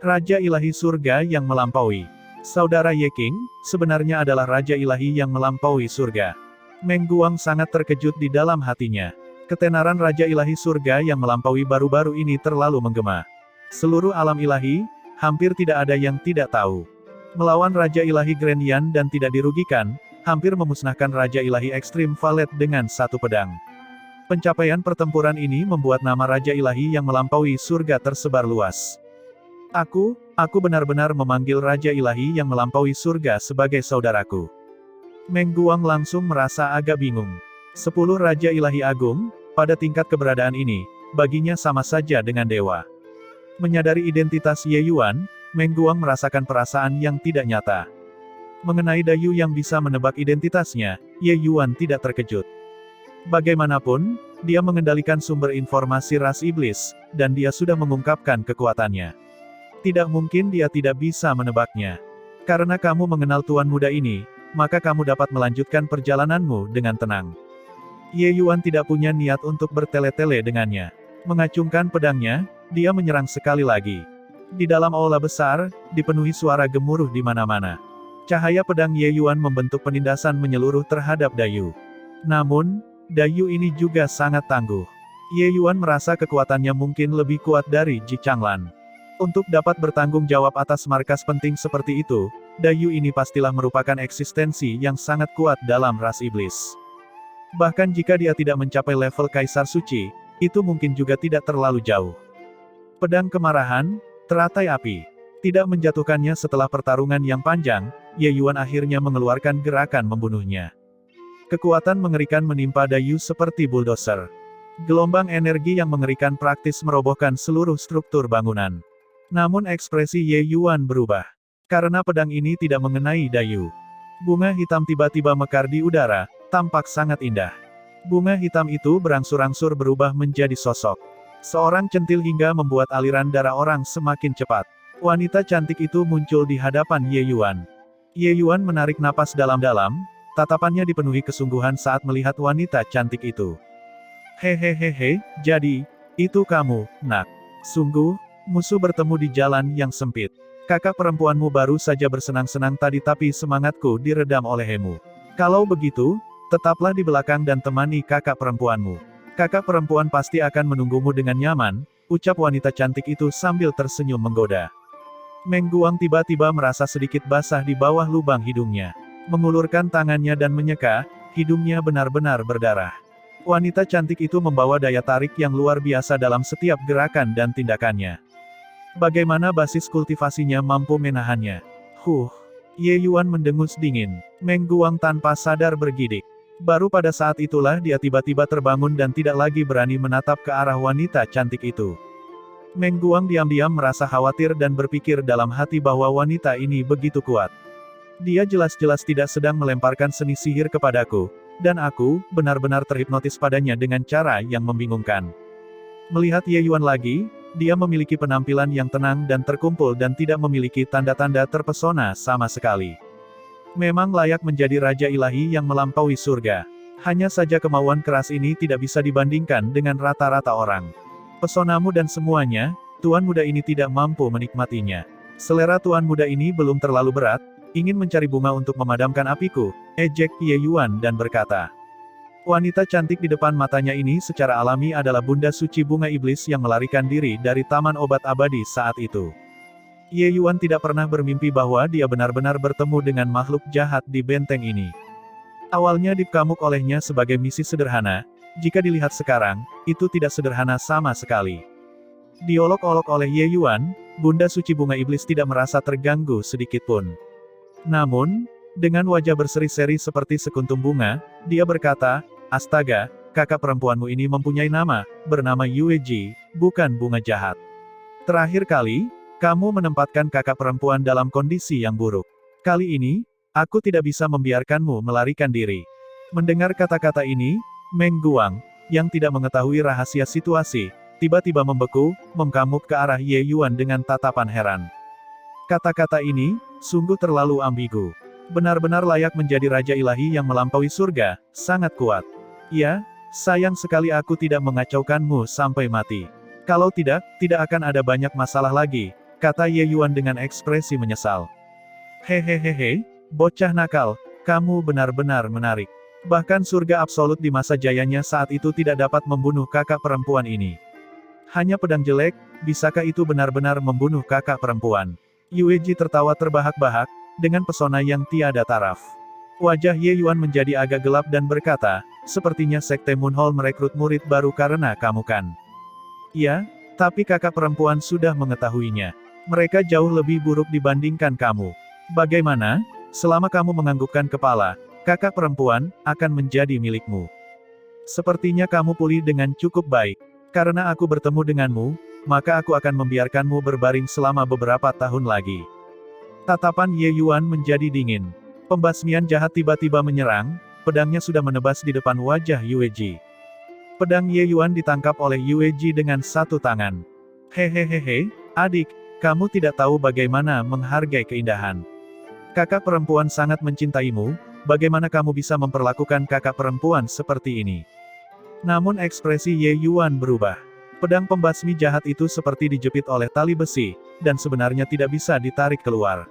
Raja ilahi surga yang melampaui. Saudara Ye King, sebenarnya adalah Raja ilahi yang melampaui surga. Meng Guang sangat terkejut di dalam hatinya. Ketenaran Raja ilahi surga yang melampaui baru-baru ini terlalu menggema. Seluruh alam ilahi, hampir tidak ada yang tidak tahu. Melawan Raja ilahi Grand Yan dan tidak dirugikan, hampir memusnahkan Raja ilahi Extreme Valet dengan satu pedang. Pencapaian pertempuran ini membuat nama Raja ilahi yang melampaui surga tersebar luas. Aku benar-benar memanggil Raja ilahi yang melampaui surga sebagai saudaraku. Meng Guang langsung merasa agak bingung. 10 Raja ilahi agung, pada tingkat keberadaan ini, baginya sama saja dengan dewa. Menyadari identitas Ye Yuan, Meng Guang merasakan perasaan yang tidak nyata. Mengenai Dayu yang bisa menebak identitasnya, Ye Yuan tidak terkejut. Bagaimanapun, dia mengendalikan sumber informasi ras iblis, dan dia sudah mengungkapkan kekuatannya. Tidak mungkin dia tidak bisa menebaknya. Karena kamu mengenal Tuan Muda ini, maka kamu dapat melanjutkan perjalananmu dengan tenang. Ye Yuan tidak punya niat untuk bertele-tele dengannya. Mengacungkan pedangnya, dia menyerang sekali lagi. Di dalam aula besar, dipenuhi suara gemuruh di mana-mana. Cahaya pedang Ye Yuan membentuk penindasan menyeluruh terhadap Dayu. Namun, Dayu ini juga sangat tangguh. Ye Yuan merasa kekuatannya mungkin lebih kuat dari Ji Changlan. Untuk dapat bertanggung jawab atas markas penting seperti itu, Dayu ini pastilah merupakan eksistensi yang sangat kuat dalam ras iblis. Bahkan jika dia tidak mencapai level Kaisar Suci, itu mungkin juga tidak terlalu jauh. Pedang kemarahan, teratai api. Tidak menjatuhkannya setelah pertarungan yang panjang, Ye Yuan akhirnya mengeluarkan gerakan membunuhnya. Kekuatan mengerikan menimpa Dayu seperti bulldozer. Gelombang energi yang mengerikan praktis merobohkan seluruh struktur bangunan. Namun ekspresi Ye Yuan berubah. Karena pedang ini tidak mengenai Dayu. Bunga hitam tiba-tiba mekar di udara, tampak sangat indah. Bunga hitam itu berangsur-angsur berubah menjadi sosok seorang centil hingga membuat aliran darah orang semakin cepat. Wanita cantik itu muncul di hadapan Ye Yuan. Ye Yuan menarik napas dalam-dalam, tatapannya dipenuhi kesungguhan saat melihat wanita cantik itu. Hehehehe, jadi, itu kamu, nak. Sungguh, musuh bertemu di jalan yang sempit. Kakak perempuanmu baru saja bersenang-senang tadi tapi semangatku diredam olehmu. Kalau begitu, tetaplah di belakang dan temani kakak perempuanmu. Kakak perempuan pasti akan menunggumu dengan nyaman, ucap wanita cantik itu sambil tersenyum menggoda. Meng Guang tiba-tiba merasa sedikit basah di bawah lubang hidungnya. Mengulurkan tangannya dan menyeka, hidungnya benar-benar berdarah. Wanita cantik itu membawa daya tarik yang luar biasa dalam setiap gerakan dan tindakannya. Bagaimana basis kultivasinya mampu menahannya? Ye Yuan mendengus dingin. Meng Guang tanpa sadar bergidik. Baru pada saat itulah dia tiba-tiba terbangun dan tidak lagi berani menatap ke arah wanita cantik itu. Meng Guang diam-diam merasa khawatir dan berpikir dalam hati bahwa wanita ini begitu kuat. Dia jelas-jelas tidak sedang melemparkan seni sihir kepadaku, dan aku benar-benar terhipnotis padanya dengan cara yang membingungkan. Melihat Ye Yuan lagi, dia memiliki penampilan yang tenang dan terkumpul dan tidak memiliki tanda-tanda terpesona sama sekali. Memang layak menjadi Raja Ilahi yang melampaui surga. Hanya saja kemauan keras ini tidak bisa dibandingkan dengan rata-rata orang. Pesonamu dan semuanya, Tuan Muda ini tidak mampu menikmatinya. Selera Tuan Muda ini belum terlalu berat, ingin mencari bunga untuk memadamkan apiku, ejek Ye Yuan dan berkata. Wanita cantik di depan matanya ini secara alami adalah Bunda Suci Bunga Iblis yang melarikan diri dari Taman Obat Abadi saat itu. Ye Yuan tidak pernah bermimpi bahwa dia benar-benar bertemu dengan makhluk jahat di benteng ini. Awalnya dipkamuk olehnya sebagai misi sederhana, jika dilihat sekarang, itu tidak sederhana sama sekali. Diolok-olok oleh Ye Yuan, Bunda Suci Bunga Iblis tidak merasa terganggu sedikitpun. Namun, dengan wajah berseri-seri seperti sekuntum bunga, dia berkata, Astaga, kakak perempuanmu ini mempunyai nama, bernama Yue Ji, bukan bunga jahat. Terakhir kali, kamu menempatkan kakak perempuan dalam kondisi yang buruk. Kali ini, aku tidak bisa membiarkanmu melarikan diri. Mendengar kata-kata ini, Meng Guang, yang tidak mengetahui rahasia situasi, tiba-tiba membeku, mengkamuk ke arah Ye Yuan dengan tatapan heran. Kata-kata ini, sungguh terlalu ambigu. Benar-benar layak menjadi Raja Ilahi yang melampaui surga, sangat kuat. Ya, sayang sekali aku tidak mengacaukanmu sampai mati. Kalau tidak, tidak akan ada banyak masalah lagi, kata Ye Yuan dengan ekspresi menyesal. Hehehehe, bocah nakal, kamu benar-benar menarik. Bahkan surga absolut di masa jayanya saat itu tidak dapat membunuh kakak perempuan ini. Hanya pedang jelek, bisakah itu benar-benar membunuh kakak perempuan? Yue Ji tertawa terbahak-bahak, dengan pesona yang tiada taraf. Wajah Ye Yuan menjadi agak gelap dan berkata, sepertinya Sekte Moon Hall merekrut murid baru karena kamu kan? Iya, tapi kakak perempuan sudah mengetahuinya. Mereka jauh lebih buruk dibandingkan kamu. Bagaimana? Selama kamu menganggukkan kepala, kakak perempuan akan menjadi milikmu. Sepertinya kamu pulih dengan cukup baik. Karena aku bertemu denganmu, maka aku akan membiarkanmu berbaring selama beberapa tahun lagi. Tatapan Ye Yuan menjadi dingin. Pembasmian jahat tiba-tiba menyerang, pedangnya sudah menebas di depan wajah Yue Ji. Pedang Ye Yuan ditangkap oleh Yue Ji dengan satu tangan. Hehehehe, adik, kamu tidak tahu bagaimana menghargai keindahan. Kakak perempuan sangat mencintaimu, bagaimana kamu bisa memperlakukan kakak perempuan seperti ini? Namun ekspresi Ye Yuan berubah. Pedang pembasmi jahat itu seperti dijepit oleh tali besi, dan sebenarnya tidak bisa ditarik keluar.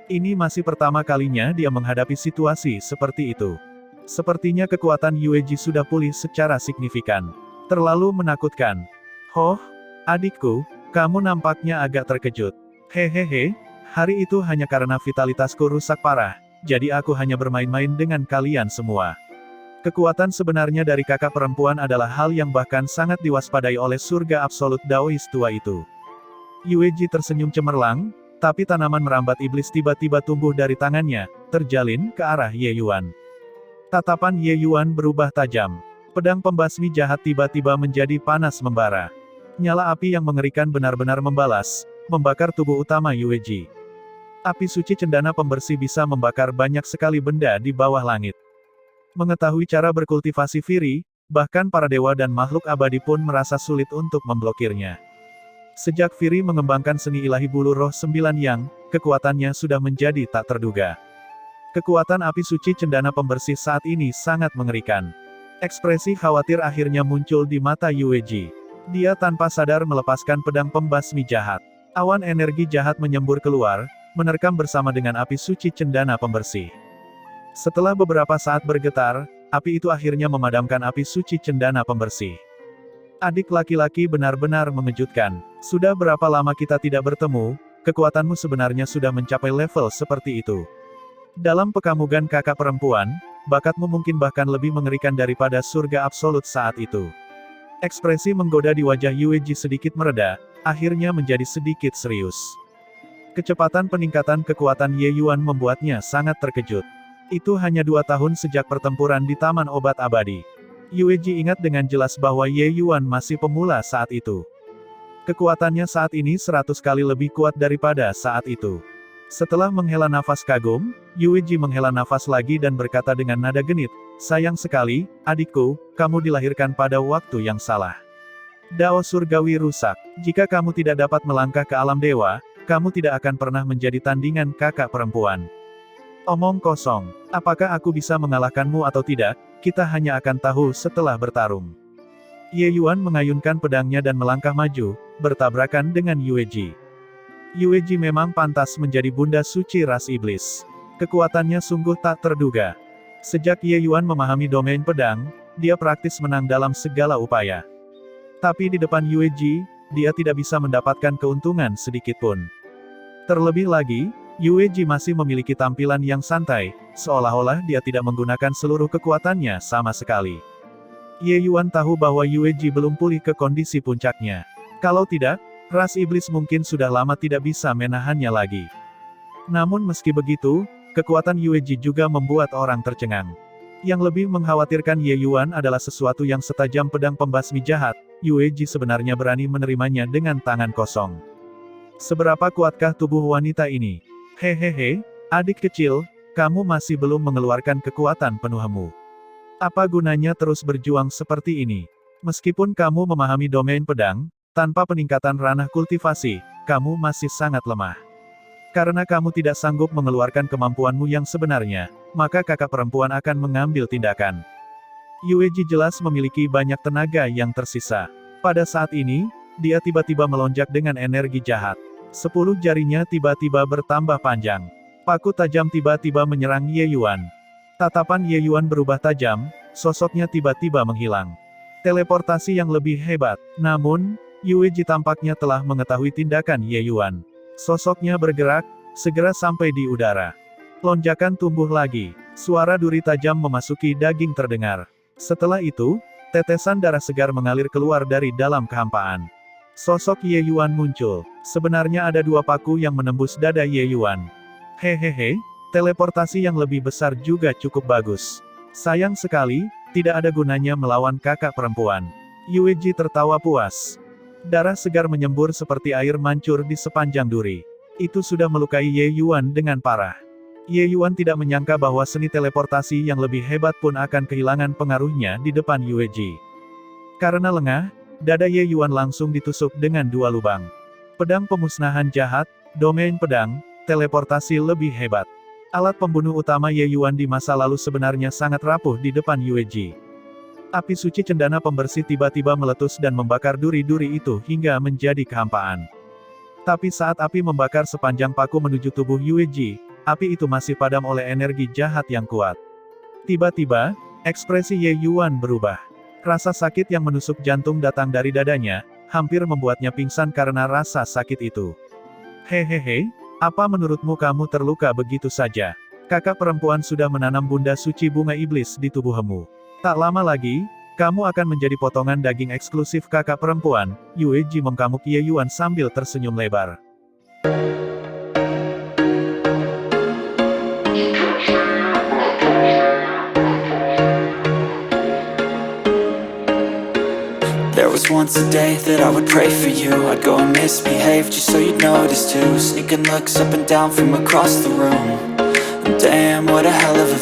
Ini masih pertama kalinya dia menghadapi situasi seperti itu. Sepertinya kekuatan Yue Ji sudah pulih secara signifikan. Terlalu menakutkan. Hoh, adikku, kamu nampaknya agak terkejut. Hehehe, hari itu hanya karena vitalitasku rusak parah, jadi aku hanya bermain-main dengan kalian semua. Kekuatan sebenarnya dari kakak perempuan adalah hal yang bahkan sangat diwaspadai oleh surga absolut Daois tua itu. Yue Ji tersenyum cemerlang, tapi tanaman merambat iblis tiba-tiba tumbuh dari tangannya, terjalin ke arah Ye Yuan. Tatapan Ye Yuan berubah tajam. Pedang pembasmi jahat tiba-tiba menjadi panas membara. Nyala api yang mengerikan benar-benar membalas, membakar tubuh utama Yue Ji. Api suci cendana pembersih bisa membakar banyak sekali benda di bawah langit. Mengetahui cara berkultivasi Firi, bahkan para dewa dan makhluk abadi pun merasa sulit untuk memblokirnya. Sejak Firi mengembangkan seni ilahi bulu roh 9 yang, kekuatannya sudah menjadi tak terduga. Kekuatan api suci cendana pembersih saat ini sangat mengerikan. Ekspresi khawatir akhirnya muncul di mata Yue Ji. Dia tanpa sadar melepaskan pedang pembasmi jahat. Awan energi jahat menyembur keluar, menerkam bersama dengan api suci cendana pembersih. Setelah beberapa saat bergetar, api itu akhirnya memadamkan api suci cendana pembersih. Adik laki-laki benar-benar mengejutkan. Sudah berapa lama kita tidak bertemu, kekuatanmu sebenarnya sudah mencapai level seperti itu. Dalam pekamugan kakak perempuan, bakatmu mungkin bahkan lebih mengerikan daripada surga absolut saat itu. Ekspresi menggoda di wajah Yue Ji sedikit mereda, akhirnya menjadi sedikit serius. Kecepatan peningkatan kekuatan Ye Yuan membuatnya sangat terkejut. Itu hanya 2 tahun sejak pertempuran di Taman Obat Abadi. Yue Ji ingat dengan jelas bahwa Ye Yuan masih pemula saat itu. Kekuatannya saat ini 100 kali lebih kuat daripada saat itu. Setelah menghela nafas kagum, Yue Ji menghela nafas lagi dan berkata dengan nada genit, sayang sekali, adikku, kamu dilahirkan pada waktu yang salah. Dao surgawi rusak. Jika kamu tidak dapat melangkah ke alam dewa, kamu tidak akan pernah menjadi tandingan kakak perempuan. Omong kosong. Apakah aku bisa mengalahkanmu atau tidak, kita hanya akan tahu setelah bertarung. Ye Yuan mengayunkan pedangnya dan melangkah maju, bertabrakan dengan Yue Ji. Yue Ji memang pantas menjadi bunda suci ras iblis. Kekuatannya sungguh tak terduga. Sejak Ye Yuan memahami domain pedang, dia praktis menang dalam segala upaya. Tapi di depan Yue Ji, dia tidak bisa mendapatkan keuntungan sedikitpun. Terlebih lagi, Yue Ji masih memiliki tampilan yang santai, seolah-olah dia tidak menggunakan seluruh kekuatannya sama sekali. Ye Yuan tahu bahwa Yue Ji belum pulih ke kondisi puncaknya. Kalau tidak, ras iblis mungkin sudah lama tidak bisa menahannya lagi. Namun meski begitu, kekuatan Yue Ji juga membuat orang tercengang. Yang lebih mengkhawatirkan Ye Yuan adalah sesuatu yang setajam pedang pembasmi jahat, Yue Ji sebenarnya berani menerimanya dengan tangan kosong. Seberapa kuatkah tubuh wanita ini? Hehehe, adik kecil, kamu masih belum mengeluarkan kekuatan penuhmu. Apa gunanya terus berjuang seperti ini? Meskipun kamu memahami domain pedang, tanpa peningkatan ranah kultivasi, kamu masih sangat lemah. Karena kamu tidak sanggup mengeluarkan kemampuanmu yang sebenarnya, maka kakak perempuan akan mengambil tindakan. Yueji jelas memiliki banyak tenaga yang tersisa. Pada saat ini, dia tiba-tiba melonjak dengan energi jahat. 10 jarinya tiba-tiba bertambah panjang. Paku tajam tiba-tiba menyerang Ye Yuan. Tatapan Ye Yuan berubah tajam, sosoknya tiba-tiba menghilang. Teleportasi yang lebih hebat. Namun, Yueji tampaknya telah mengetahui tindakan Ye Yuan. Sosoknya bergerak, segera sampai di udara. Lonjakan tumbuh lagi. Suara duri tajam memasuki daging terdengar. Setelah itu, tetesan darah segar mengalir keluar dari dalam kehampaan. Sosok Ye Yuan muncul. Sebenarnya ada 2 paku yang menembus dada Ye Yuan. Hehehe, teleportasi yang lebih besar juga cukup bagus. Sayang sekali, tidak ada gunanya melawan kakak perempuan. Yueji tertawa puas. Darah segar menyembur seperti air mancur di sepanjang duri. Itu sudah melukai Ye Yuan dengan parah. Ye Yuan tidak menyangka bahwa seni teleportasi yang lebih hebat pun akan kehilangan pengaruhnya di depan Yueji. Karena lengah, dada Ye Yuan langsung ditusuk dengan 2 lubang. Pedang pemusnahan jahat, domain pedang, teleportasi lebih hebat. Alat pembunuh utama Ye Yuan di masa lalu sebenarnya sangat rapuh di depan Yueji. Api suci cendana pembersih tiba-tiba meletus dan membakar duri-duri itu hingga menjadi kehampaan. Tapi saat api membakar sepanjang paku menuju tubuh Yueji, api itu masih padam oleh energi jahat yang kuat. Tiba-tiba, ekspresi Ye Yuan berubah. Rasa sakit yang menusuk jantung datang dari dadanya, hampir membuatnya pingsan karena rasa sakit itu. Hehehe, apa menurutmu kamu terluka begitu saja? Kakak perempuan sudah menanam bunda suci bunga iblis di tubuhmu. Tak lama lagi, kamu akan menjadi potongan daging eksklusif kakak perempuan. Yueji mengkamuk Ye Yuan sambil tersenyum lebar. There was once a day that I would pray for you. I'd go and misbehave just so you'd notice too. Sneaking looks up and down from across the room. Damn, what a hell of a